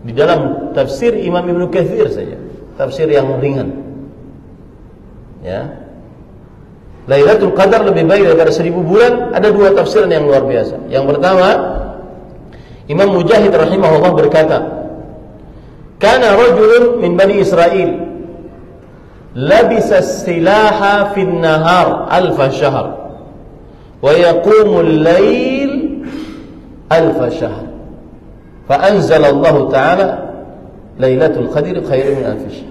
di dalam tafsir Imam Ibnu Katsir saja, tafsir yang ringan. Ya. Lailatul Qadar lebih baik daripada 1000 bulan, ada 2 tafsiran yang luar biasa. Yang pertama, Imam Mujahid rahimahullah berkata, "Kana rajulun min Bani Israel labisa as-silaha fi an-nahar alf shahr wa yaqumu al-lail alf shahr. Fa anzala Allah Ta'ala Lailatul Qadri khairun min alf shahr."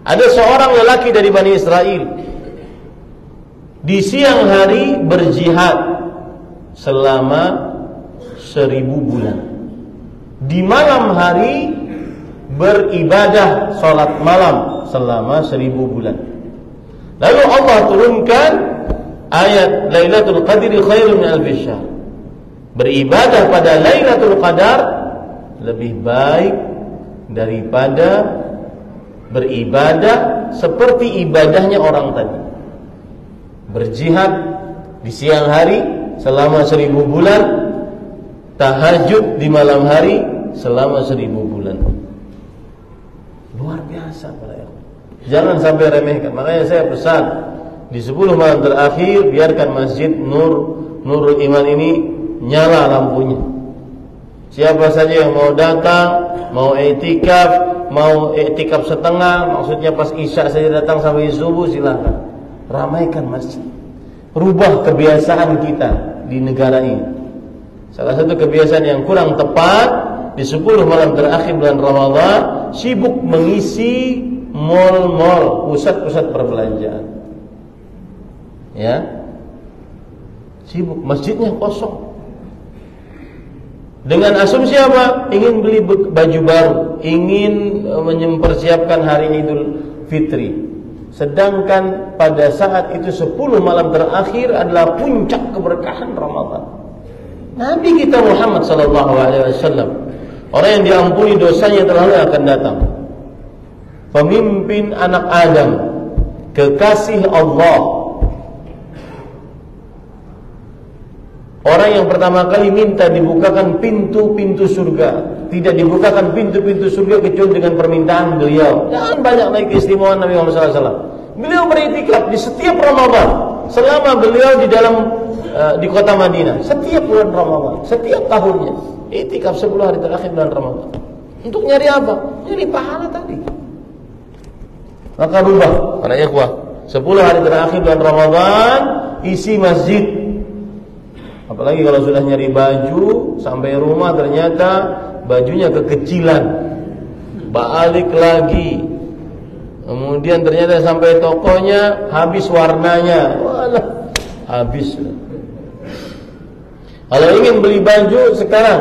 Ada seorang lelaki dari Bani Israel di siang hari berjihad selama 1000 bulan. Di malam hari beribadah salat malam selama 1000 bulan. Lalu Allah turunkan ayat Lailatul Qadri khairun min alfi syahr. Beribadah pada Lailatul Qadar lebih baik daripada beribadah seperti ibadahnya orang tadi. Berjihad di siang hari selama 1000 bulan, tahajud di malam hari selama 1000 bulan. Luar biasa para ikhwan. Jangan sampai remehkan. Makanya saya pesan di 10 malam terakhir biarkan masjid Nurul Iman ini nyala lampunya. Siapa saja yang mau datang, mau iktikaf setengah, maksudnya pas isya saja datang sampai subuh, silakan. Ramaikan masjid. Rubah kebiasaan kita di negara ini. Salah satu kebiasaan yang kurang tepat di 10 malam terakhir bulan Ramadan, sibuk mengisi mal-mal, pusat-pusat perbelanjaan. Ya. Sibuk, masjidnya kosong. Dengan asumsi apa? Ingin beli baju baru, ingin mempersiapkan hari Idul Fitri. Sedangkan pada saat itu 10 malam terakhir adalah puncak keberkahan Ramadan. Nabi kita Muhammad SAW, orang yang diampuni dosanya terlalu akan datang. Pemimpin anak Adam, kekasih Allah. Orang yang pertama kali minta dibukakan pintu-pintu surga. Tidak dibukakan pintu-pintu surga kecuali dengan permintaan beliau. Jangan banyak lagi keistimewaan Nabi Muhammad SAW. Beliau beriktikaf di setiap Ramadan selama beliau di kota Madinah. Setiap bulan Ramadan, setiap tahunnya iktikaf 10 hari terakhir bulan Ramadan. Untuk nyari apa? Nyari pahala tadi. Maka rubah para ikhwah, 10 hari terakhir bulan Ramadan isi masjid. Apalagi kalau sudah nyari baju, sampai rumah ternyata bajunya kekecilan, balik lagi. Kemudian ternyata sampai tokonya habis warnanya, walah, habis. Kalau ingin beli baju sekarang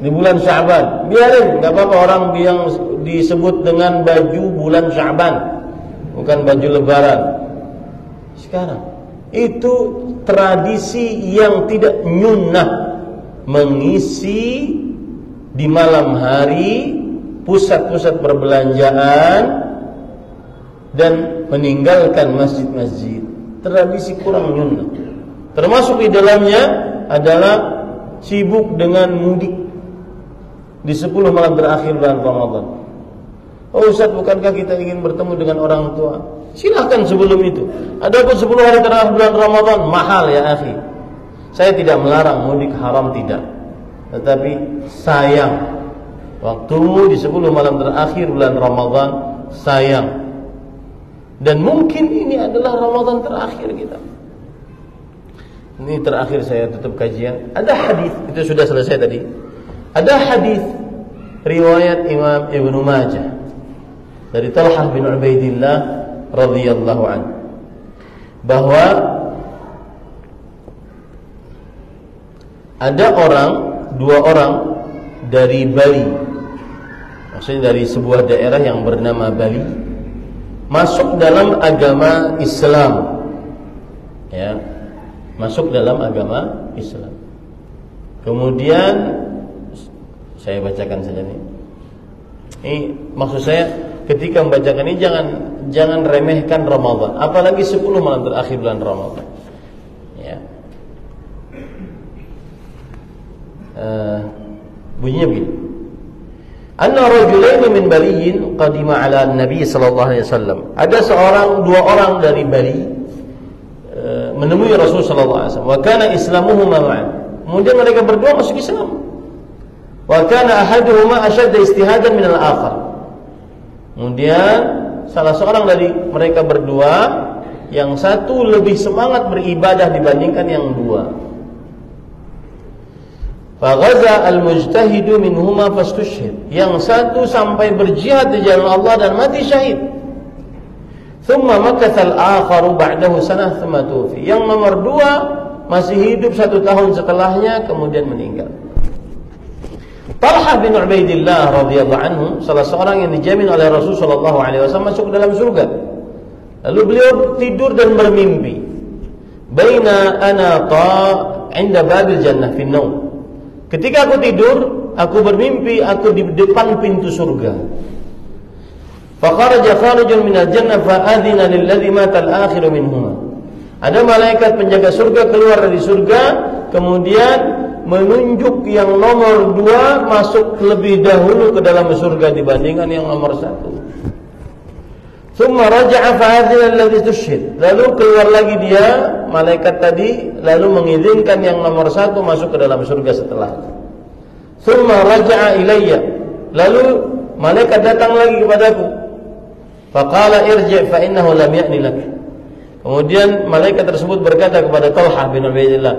di bulan Sya'ban, biarin, nggak apa-apa orang yang disebut dengan baju bulan Sya'ban, bukan baju Lebaran. Sekarang itu tradisi yang tidak nyunnah, mengisi di malam hari pusat-pusat perbelanjaan dan meninggalkan masjid-masjid. Tradisi kurang nyunnah. Termasuk di dalamnya adalah sibuk dengan mudik di 10 malam terakhir bulan Ramadan. Oh Ustaz, bukankah kita ingin bertemu dengan orang tua? Silahkan sebelum itu. Adapun 10 hari terakhir bulan Ramadan mahal ya akhi. Saya tidak melarang mudik haram, tidak. Tetapi sayang waktu di 10 malam terakhir bulan Ramadan, sayang. Dan mungkin ini adalah Ramadan terakhir kita. Ini terakhir saya tutup kajian. Ada hadis, itu sudah selesai tadi. Ada hadis riwayat Imam Ibnu Majah dari Talhah bin Ubaidillah radhiyallahu anhu, bahwa ada dua orang dari Bali, maksudnya dari sebuah daerah yang bernama Bali, masuk dalam agama Islam, ya, masuk dalam agama Islam. Kemudian saya bacakan saja nih. Ini maksud saya, ketika membacakan ini jangan remehkan Ramadan, apalagi 10 malam terakhir bulan Ramadan. Ya. Bunyinya begini. Anna rajulain min Baliyin qadima ala Nabi sallallahu alaihi wasallam. Ada dua orang dari Bali menemui Rasul sallallahu alaihi wasallam. Wa kana islamuhuma ma'an. Kemudian mereka berdua masuk Islam. Wa kana ahaduhuma ashadda istihadan min al-akhar. Kemudian salah seorang dari mereka berdua, yang satu lebih semangat beribadah dibandingkan yang dua. Faghaza al-mujtahidu minhuma fastushhid. Yang satu sampai berjihad di jalan Allah dan mati syahid. Thumma makatha al-akharu ba'dahu sanah thumma tufi. Yang nomor dua masih hidup 1 tahun setelahnya, kemudian meninggal. Talhah bin Ubaidillah radhiyallahu anhu, salah seorang yang dijamin oleh Rasul sallallahu alaihi wasallam masuk ke dalam surga. Lalu beliau tidur dan bermimpi. Baina ana inda babil jannah fi naum. Ketika aku tidur, aku bermimpi aku di depan pintu surga. Fa kharaja kharijun minal jannah fa adina lil ladzi mata al-akhir minhuma. Ada malaikat penjaga surga keluar dari surga, kemudian menunjuk yang nomor 2 masuk lebih dahulu ke dalam surga dibandingkan yang nomor 1. Thumma raja'a fa'adhina alladhi tushhid. Lalu keluar lagi dia, malaikat tadi, lalu mengizinkan yang nomor 1 masuk ke dalam surga setelah itu. Thumma raja'a ilayya. Lalu malaikat datang lagi kepadaku. Faqala irji' fa innahu lam ya'ni lak. Kemudian malaikat tersebut berkata kepada Talha bin Ubaidillah,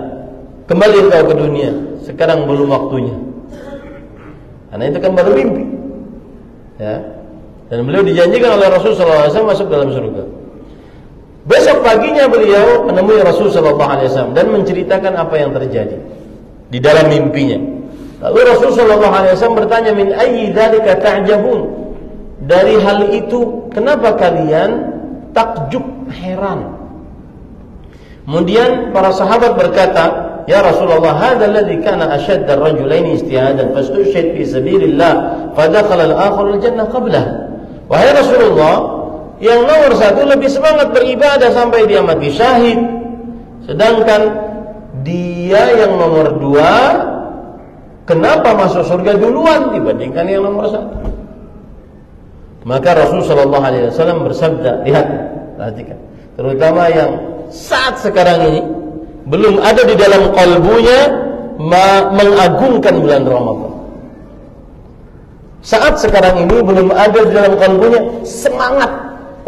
kembali kau ke dunia, sekarang belum waktunya. Karena itu kan baru mimpi. Ya. Dan beliau dijanjikan oleh Rasulullah SAW masuk dalam surga. Besok paginya beliau menemui Rasulullah SAW dan menceritakan apa yang terjadi di dalam mimpinya. Lalu Rasulullah SAW bertanya, min ayyi dzalika ta'jabun? Dari hal itu kenapa kalian takjub, heran? Kemudian para sahabat berkata, ya Rasulullah, hadha alladhi kana ashadda ar-rajulaini istihadan fastushhid fi sabilillah fadakhala al-akhar al-jannah qablah. Wahai Rasulullah, yang nomor 1 lebih semangat beribadah sampai dia mati syahid, sedangkan dia yang nomor 2 kenapa masuk surga duluan dibandingkan yang nomor 1? Maka Rasulullah SAW bersabda, lihat, perhatikan, terutama yang saat sekarang ini belum ada di dalam kalbunya mengagungkan bulan Ramadan. Saat sekarang ini belum ada di dalam kalbunya semangat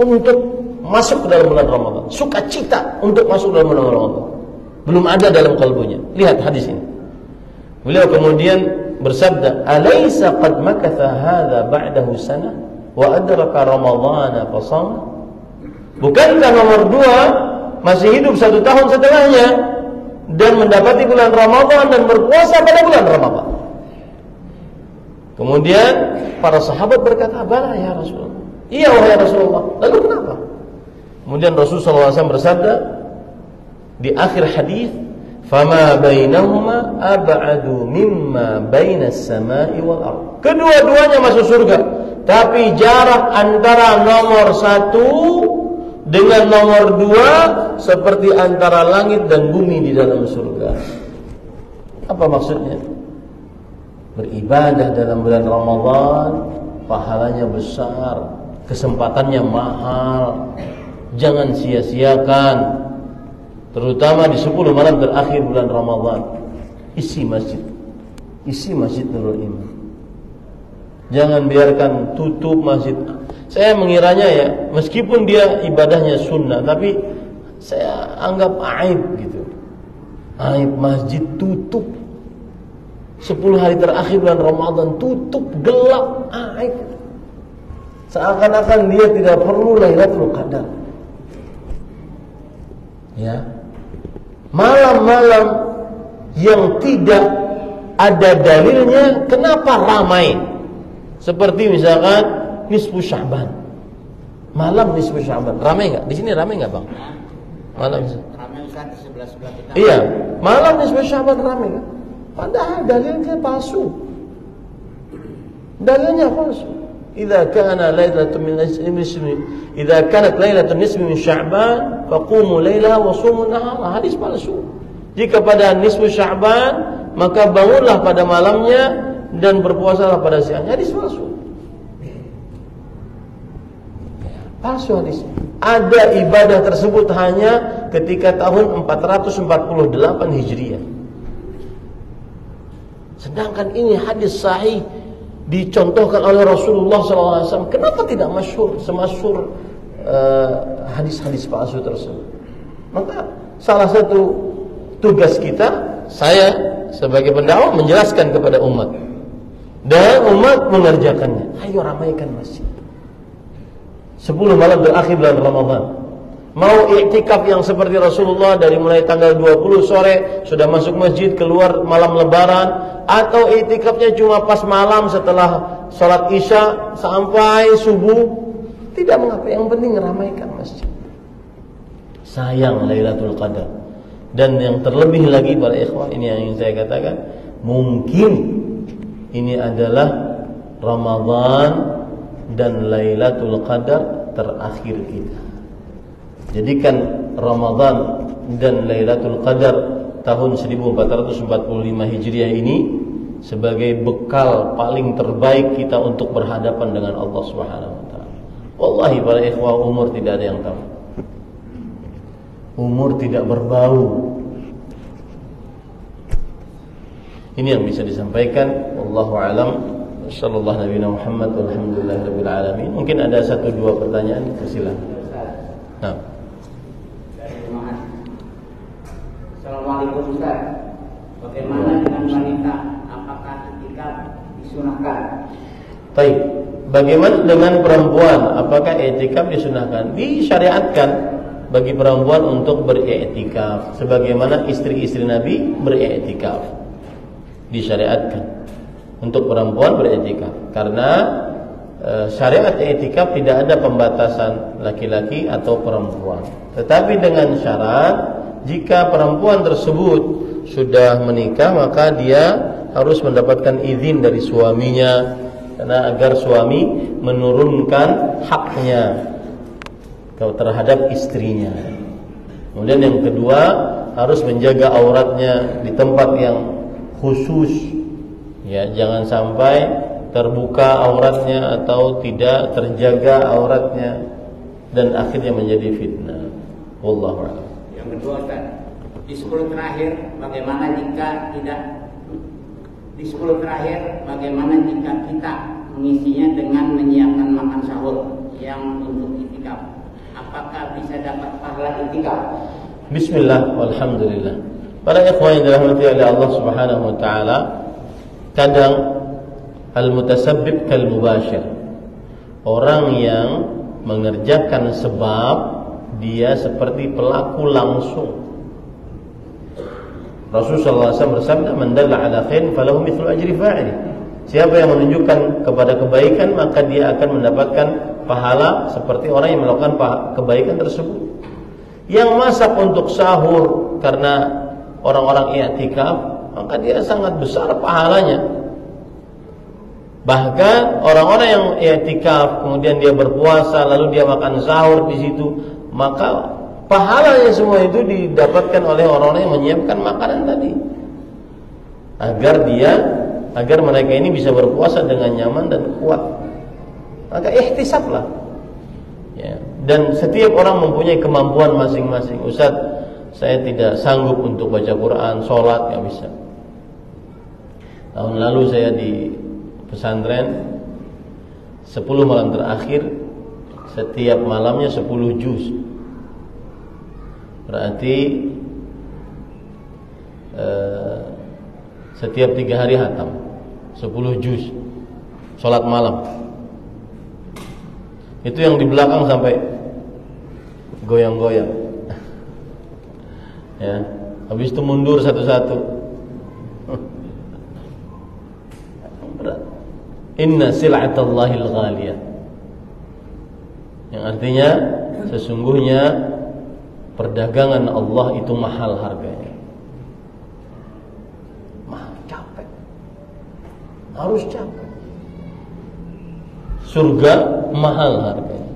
untuk masuk ke dalam bulan Ramadan, sukacita untuk masuk dalam bulan Ramadan. Belum ada dalam kalbunya. Lihat hadis ini. Beliau kemudian bersabda, "Alaysa qad makatha hadza ba'dahu sanah wa adraka ramadhana fa shama?" Bukankah nomor 2 masih hidup 1 tahun setelahnya dan mendapati bulan Ramadan dan berpuasa pada bulan Ramadan? Kemudian para sahabat berkata, bala ya Rasulullah. Iya wahai Rasulullah. Lalu kenapa? Kemudian Rasulullah SAW bersabda di akhir hadis, fama bainahuma ab'adu mimma bainas samai wal ardh. Kedua-duanya masuk surga, tapi jarak antara nomor 1 dengan nomor 2 seperti antara langit dan bumi di dalam surga. Apa maksudnya? Beribadah dalam bulan Ramadan pahalanya besar, kesempatannya mahal. Jangan sia-siakan, terutama di 10 malam terakhir bulan Ramadan. Isi masjid Nurul Iman. Jangan biarkan tutup masjid. Saya mengiranya ya, meskipun dia ibadahnya sunnah, tapi saya anggap aib gitu. Aib masjid tutup 10 hari terakhir bulan Ramadan, tutup, gelap, aib. Seakan-akan dia tidak perlu Lailatul Qadar. Ya. Malam-malam yang tidak ada dalilnya, kenapa ramai? Seperti misalkan nisfu Sya'ban. Malam nisfu Sya'ban, ramai enggak? Di sini ramai enggak, Bang? Malam ramai Ustaz di sebelah-sebelah kita. Iya, malam nisfu Sya'ban ramai enggak? Padahal dalilnya palsu. Dalilnya palsu. Idza kana lailatun min nisfi, idza kanat lailatun nisfi min Sya'ban, faqumu lailaha wa sumu naharaha. Hadis palsu. Jika pada nisfu Sya'ban, maka bangunlah pada malamnya dan berpuasalah pada siangnya. Hadis palsu. Palsu hadis. Ada ibadah tersebut hanya ketika tahun 448 Hijriah. Sedangkan ini hadis sahih dicontohkan oleh Rasulullah SAW. Kenapa tidak masyhur semasyhur hadis-hadis palsu tersebut? Maka salah satu tugas kita, saya sebagai pendakwah menjelaskan kepada umat dan umat mengerjakannya. Ayo ramaikan masjid. 10 malam terakhir bulan Ramadan. Mau iktikaf yang seperti Rasulullah dari mulai tanggal 20 sore sudah masuk masjid, keluar malam lebaran, atau iktikafnya cuma pas malam setelah sholat isya sampai subuh, tidak mengapa, yang penting ramaikan masjid. Sayang Lailatul Qadar. Dan yang terlebih lagi para ikhwan, ini yang ingin saya katakan, mungkin ini adalah Ramadan dan Lailatul Qadar terakhir kita. Jadikan Ramadan dan Lailatul Qadar tahun 1445 Hijriah ini sebagai bekal paling terbaik kita untuk berhadapan dengan Allah Subhanahu wa taala. Wallahi para ikhwah, umur tidak ada yang tahu. Umur tidak berbau. Ini yang bisa disampaikan. Wallahu a'lam. Sallallahu Nabi Muhammad walhamdulillahirabbil alamin. Mungkin ada 1-2 pertanyaan, silakan. Nah. Assalamualaikum Ustaz. Bagaimana dengan wanita? Apakah i'tikaf disunahkan? Baik. Bagaimana dengan perempuan? Apakah i'tikaf disunahkan? Disyariatkan bagi perempuan untuk beriktikaf sebagaimana istri-istri Nabi beriktikaf. Disyariatkan untuk perempuan beriktikaf karena syariat i'tikaf tidak ada pembatasan laki-laki atau perempuan. Tetapi dengan syarat jika perempuan tersebut sudah menikah maka dia harus mendapatkan izin dari suaminya karena agar suami menurunkan haknya terhadap istrinya. Kemudian yang kedua harus menjaga auratnya di tempat yang khusus. Ya, jangan sampai terbuka auratnya atau tidak terjaga auratnya dan akhirnya menjadi fitnah. Wallahu a'lam. Yang kedua Ustaz, di 10 terakhir bagaimana jika kita mengisinya dengan menyiapkan makan sahur yang untuk i'tikaf? Apakah bisa dapat pahala i'tikaf? Bismillah walhamdulillah. Para ikhwan yang dirahmati oleh Allah Subhanahu wa taala, kadang al-mutasabbib kal mubashir. Orang yang mengerjakan sebab dia seperti pelaku langsung. Rasulullah SAW bersabda, "Man dalla ala khairin falahu mithlu ajri fa'ili." Siapa yang menunjukkan kepada kebaikan maka dia akan mendapatkan pahala seperti orang yang melakukan kebaikan tersebut. Yang masak untuk sahur karena orang-orang i'tikaf, maka dia sangat besar pahalanya. Bahkan orang-orang yang i'tikaf kemudian dia berpuasa lalu dia makan sahur di situ, maka pahalanya semua itu didapatkan oleh orang-orang yang menyiapkan makanan tadi. Agar mereka ini bisa berpuasa dengan nyaman dan kuat. Maka ihtisablah. Ya. Dan setiap orang mempunyai kemampuan masing-masing. Ustaz, saya tidak sanggup untuk baca Quran, sholat, nggak bisa. Tahun lalu saya di pesantren 10 malam terakhir, setiap malamnya 10 juz. Berarti setiap 3 hari hatam 10 juz sholat malam. Itu yang di belakang sampai goyang-goyang. Ya, habis itu mundur satu-satu. Inna sil'atallahil ghaliyah. Yang artinya sesungguhnya perdagangan Allah itu mahal harganya. Mahal, capek. Harus capek. Surga mahal harganya.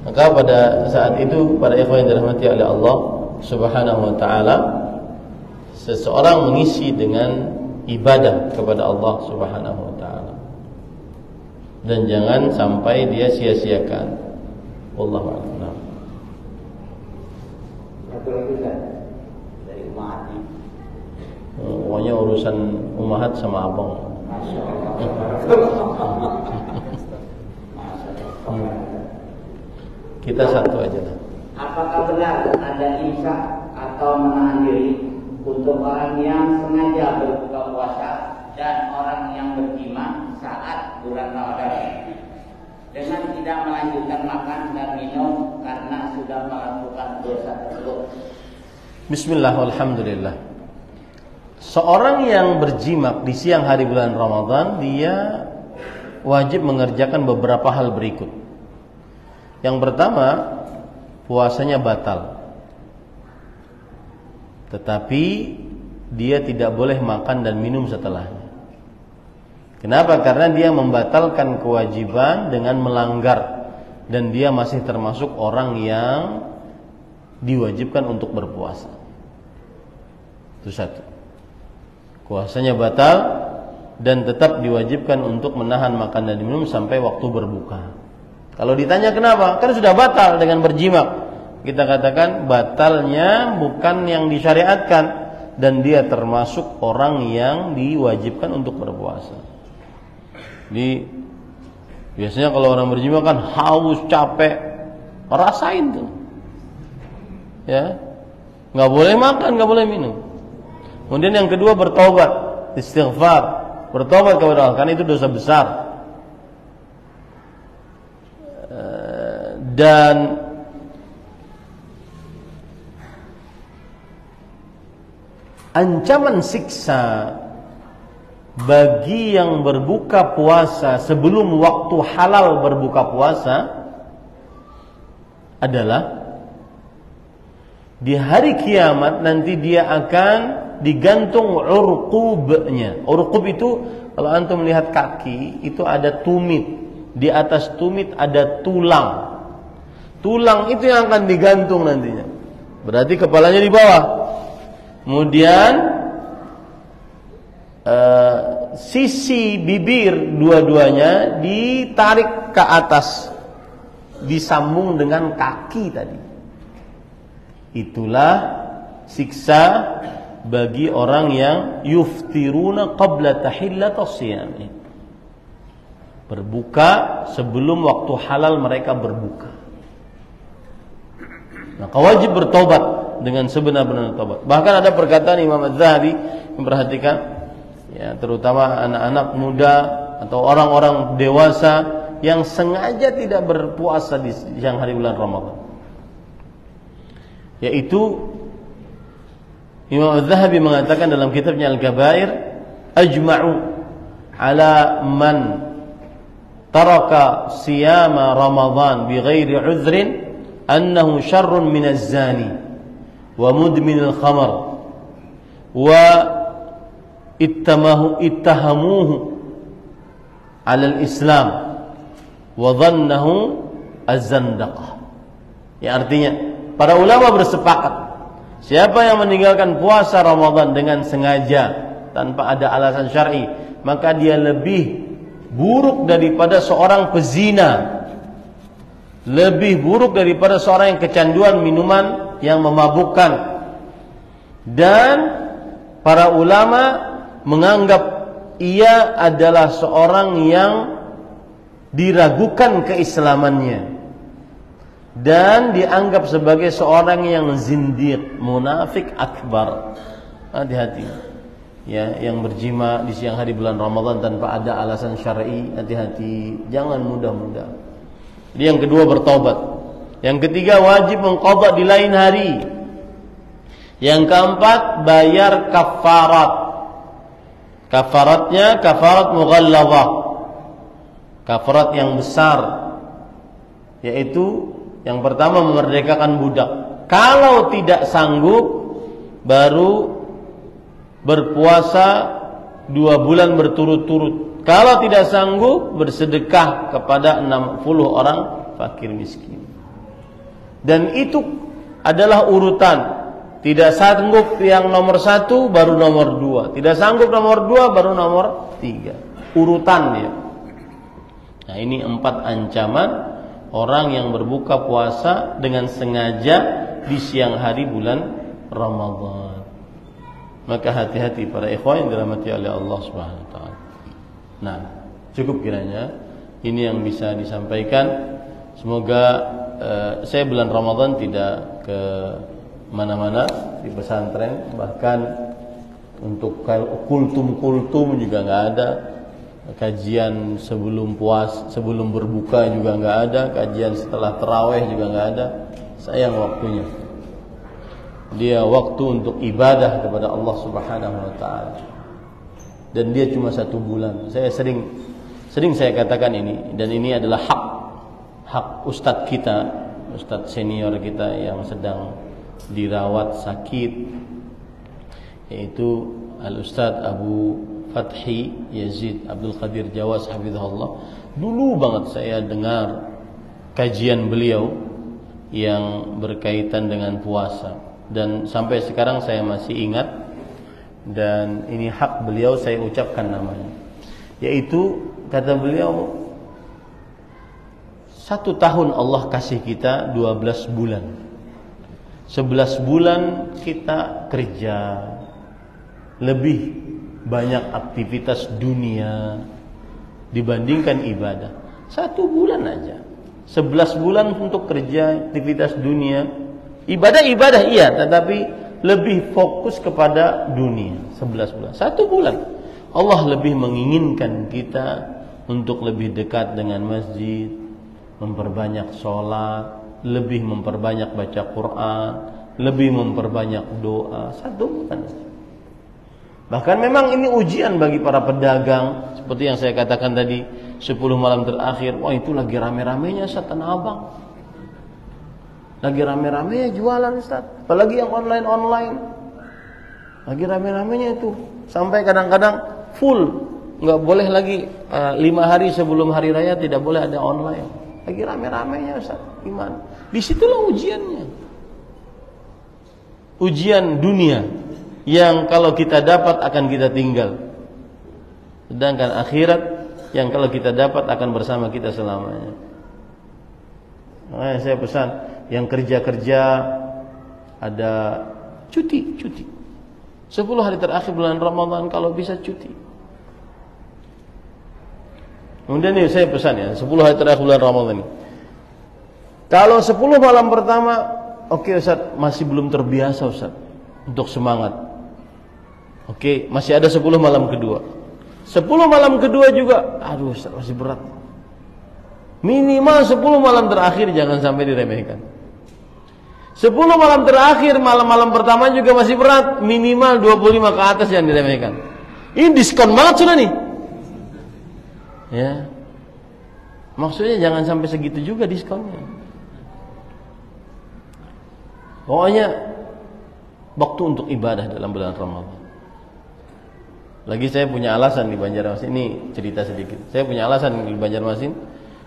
Maka pada saat itu para ikhwan yang dirahmati oleh Allah Subhanahu wa taala, seseorang mengisi dengan ibadah kepada Allah Subhanahu wa taala. Dan jangan sampai dia sia-siakan. Wallahu a'lam. Satu lagi Ustaz, dari Ummahat. Pokoknya urusan Ummahat sama abang. Kita satu aja lah. Apakah benar ada imsak atau menahan diri untuk orang yang sengaja berbuka puasa dan orang yang berjima saat bulan Ramadan dengan tidak melanjutkan makan dan minum karena sudah melakukan dosa tersebut? Bismillah walhamdulillah. Seorang yang berjimak di siang hari bulan Ramadan, dia wajib mengerjakan beberapa hal berikut. Yang pertama, puasanya batal. Tetapi dia tidak boleh makan dan minum setelahnya. Kenapa? Karena dia membatalkan kewajiban dengan melanggar, dan dia masih termasuk orang yang diwajibkan untuk berpuasa. Itu satu. Puasanya batal dan tetap diwajibkan untuk menahan makan dan minum sampai waktu berbuka. Kalau ditanya kenapa? Kan sudah batal dengan berjima. Kita katakan batalnya bukan yang disyariatkan, dan dia termasuk orang yang diwajibkan untuk berpuasa. Biasanya kalau orang berjima kan haus, capek, rasain tuh. Ya. Enggak boleh makan, enggak boleh minum. Kemudian yang kedua bertobat, istighfar, bertobat kepada Allah, karena itu dosa besar. Dan ancaman siksa bagi yang berbuka puasa sebelum waktu halal berbuka puasa adalah di hari kiamat nanti dia akan digantung urqubnya. Urqub itu kalau antum melihat kaki itu ada tumit, di atas tumit ada tulang. Tulang itu yang akan digantung nantinya. Berarti kepalanya di bawah. Kemudian sisi bibir dua-duanya ditarik ke atas, disambung dengan kaki tadi. Itulah siksa bagi orang yang yuftiruna qabla tahillatus shiyam. Berbuka sebelum waktu halal mereka berbuka. Maka wajib bertobat dengan sebenar-benar tobat. Bahkan ada perkataan Imam Az-Zahabi, memperhatikan ya, terutama anak-anak muda atau orang-orang dewasa yang sengaja tidak berpuasa di siang hari bulan Ramadan. Yaitu Imam Az-Zahabi mengatakan dalam kitabnya Al-Kabair, ajma'u ala man taraka siyama Ramadan bighairi uzrin annahu syarrun minaz zani wa mudminil khamar wa ittahamuhu ala al-islam wa dhannahu az-zandaqah. Ya, artinya para ulama bersepakat, siapa yang meninggalkan puasa Ramadan dengan sengaja tanpa ada alasan syar'i, maka dia lebih buruk daripada seorang pezina, lebih buruk daripada seorang yang kecanduan minuman yang memabukkan. Dan para ulama menganggap ia adalah seorang yang diragukan keislamannya dan dianggap sebagai seorang yang zindiq, munafik akbar. Hati-hati ya, yang berjima di siang hari bulan Ramadan tanpa ada alasan syar'i, hati-hati, jangan mudah-mudah. Jadi yang kedua bertobat. Yang ketiga wajib mengqadha di lain hari. Yang keempat bayar kafarat. Kafaratnya kafarat mughalladzah, kafarat yang besar, yaitu yang pertama memerdekakan budak. Kalau tidak sanggup, baru berpuasa 2 bulan berturut-turut. Kalau tidak sanggup, bersedekah kepada 60 orang fakir miskin. Dan itu adalah urutan. Tidak sanggup yang nomor 1, baru nomor 2. Tidak sanggup nomor 2, baru nomor 3. Urutan dia. Nah, ini 4 ancaman orang yang berbuka puasa dengan sengaja di siang hari bulan Ramadan. Maka hati-hati para ikhwan yang dirahmati oleh Allah Subhanahu wa taala. Nah, cukup kiranya ini yang bisa disampaikan. Semoga saya bulan Ramadan tidak ke mana-mana di pesantren, bahkan untuk kultum juga nggak ada. Kajian sebelum sebelum berbuka juga nggak ada, kajian setelah tarawih juga nggak ada. Sayang waktunya. Dia waktu untuk ibadah kepada Allah Subhanahu wa taala. Dan dia cuma 1 bulan. Saya sering saya katakan ini, dan ini adalah hak ustadz kita, ustadz senior kita yang sedang dirawat sakit, yaitu Al-Ustadz Abu Fathi Yazid Abdul Qadir Jawas hafizahullah. Dulu banget saya dengar kajian beliau yang berkaitan dengan puasa, dan sampai sekarang saya masih ingat, dan ini hak beliau saya ucapkan namanya. Yaitu kata beliau, 1 tahun Allah kasih kita 12 bulan. 11 bulan kita kerja, lebih banyak aktivitas dunia dibandingkan ibadah. 1 bulan aja, 11 bulan untuk kerja, aktivitas dunia. Ibadah iya, tetapi lebih fokus kepada dunia. 11 bulan, 1 bulan Allah lebih menginginkan kita untuk lebih dekat dengan masjid, memperbanyak sholat, lebih memperbanyak baca Quran, lebih memperbanyak doa. 1 bulan. Bahkan memang ini ujian bagi para pedagang, seperti yang saya katakan tadi, 10 malam terakhir. Wah, itu lagi rame-ramenya Ustaz, Tanah Abang. Lagi rame-ramenya jualan Ustaz, apalagi yang online. Lagi rame-ramenya itu, sampai kadang-kadang full. Nggak boleh lagi 5 hari sebelum hari raya tidak boleh ada online. Lagi rame-ramenya Ustaz, gimana? Disitulah ujiannya. Ujian dunia yang kalau kita dapat akan kita tinggal, sedangkan akhirat yang kalau kita dapat akan bersama kita selamanya. Makanya saya pesan yang kerja-kerja ada cuti. 10 hari terakhir bulan Ramadan kalau bisa cuti. Kemudian ini saya pesan ya, 10 hari terakhir bulan Ramadan ini. Kalau 10 malam pertama, oke Ustaz, masih belum terbiasa Ustaz untuk semangat. Oke, masih ada 10 malam kedua. 10 malam kedua juga, aduh Ustaz, masih berat. Minimal 10 malam terakhir jangan sampai diremehkan. 10 malam terakhir, malam-malam pertama juga masih berat. Minimal 25 ke atas jangan diremehkan. Ini diskon banget sudah nih. Ya, maksudnya jangan sampai segitu juga diskonnya. Pokoknya waktu untuk ibadah dalam bulan Ramadan. Lagi saya punya alasan di Banjarmasin, ini cerita sedikit. Saya punya alasan di Banjarmasin.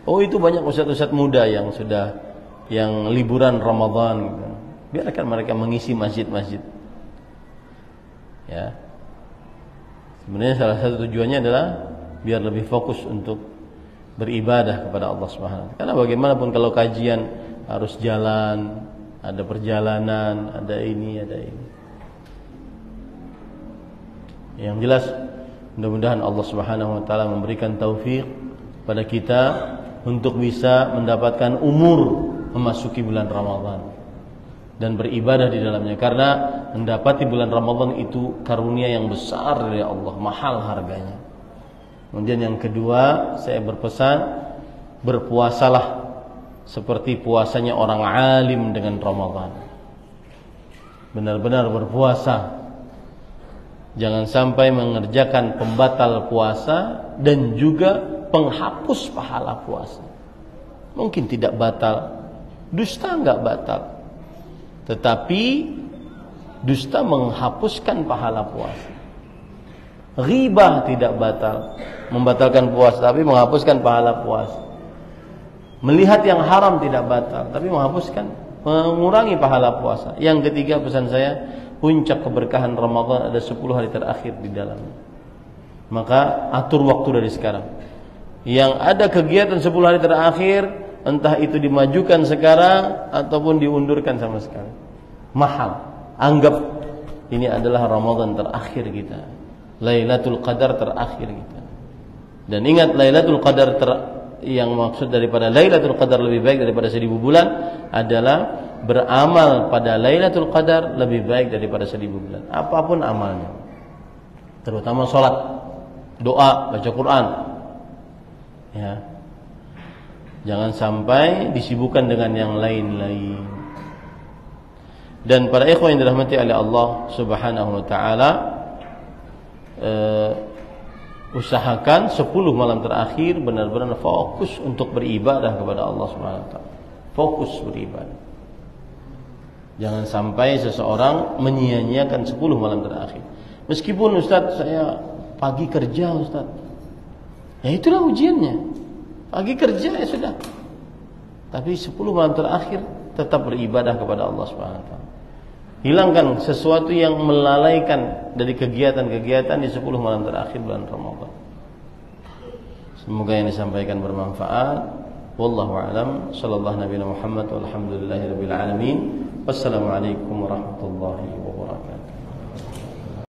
Oh, itu banyak ustadz-ustadz muda yang sudah yang liburan Ramadan gitu. Biarkan mereka mengisi masjid-masjid. Ya. Sebenarnya salah satu tujuannya adalah biar lebih fokus untuk beribadah kepada Allah Subhanahu wa taala. Karena bagaimanapun kalau kajian harus jalan, ada perjalanan, ada ini. Yang jelas mudah-mudahan Allah Subhanahu wa taala memberikan taufik pada kita untuk bisa mendapatkan umur memasuki bulan Ramadan dan beribadah di dalamnya, karena mendapati bulan Ramadan itu karunia yang besar dari Allah, mahal harganya. Kemudian yang kedua, saya berpesan, berpuasalah seperti puasanya orang alim dengan Ramadan. Benar-benar berpuasa. Jangan sampai mengerjakan pembatal puasa dan juga penghapus pahala puasa. Mungkin tidak batal, dusta enggak batal, tetapi dusta menghapuskan pahala puasa. Ghibah tidak batal, membatalkan puasa, tapi menghapuskan pahala puasa. Melihat yang haram tidak batal, tapi mengurangi pahala puasa. Yang ketiga pesan saya, puncak keberkahan Ramadan ada 10 hari terakhir di dalamnya. Maka atur waktu dari sekarang. Yang ada kegiatan 10 hari terakhir, entah itu dimajukan sekarang ataupun diundurkan sama sekali. Mahal. Anggap ini adalah Ramadan terakhir kita, Lailatul Qadar terakhir kita. Dan ingat, Lailatul Qadar yang maksud daripada Lailatul Qadar lebih baik daripada 1000 bulan adalah beramal pada Lailatul Qadar lebih baik daripada 1000 bulan. Apapun amalnya, terutama sholat, doa, baca Quran. Ya, jangan sampai disibukkan dengan yang lain-lain. Dan para ikhwan yang dirahmati oleh Allah Subhanahu wa taala, usahakan 10 malam terakhir benar-benar fokus untuk beribadah kepada Allah Subhanahu wa taala. Fokus beribadah. Jangan sampai seseorang menyia-nyiakan 10 malam terakhir. Meskipun Ustaz, saya pagi kerja Ustaz. Ya itulah ujiannya. Pagi kerja ya sudah. Tapi 10 malam terakhir tetap beribadah kepada Allah Subhanahu wa taala. Hilangkan sesuatu yang melalaikan dari kegiatan-kegiatan di 10 malam terakhir bulan Ramadan. Semoga yang disampaikan bermanfaat. Wallahu a'lam. Sallallahu nabiyana Muhammad walhamdulillahirabbil alamin. Wassalamualaikum warahmatullahi wabarakatuh.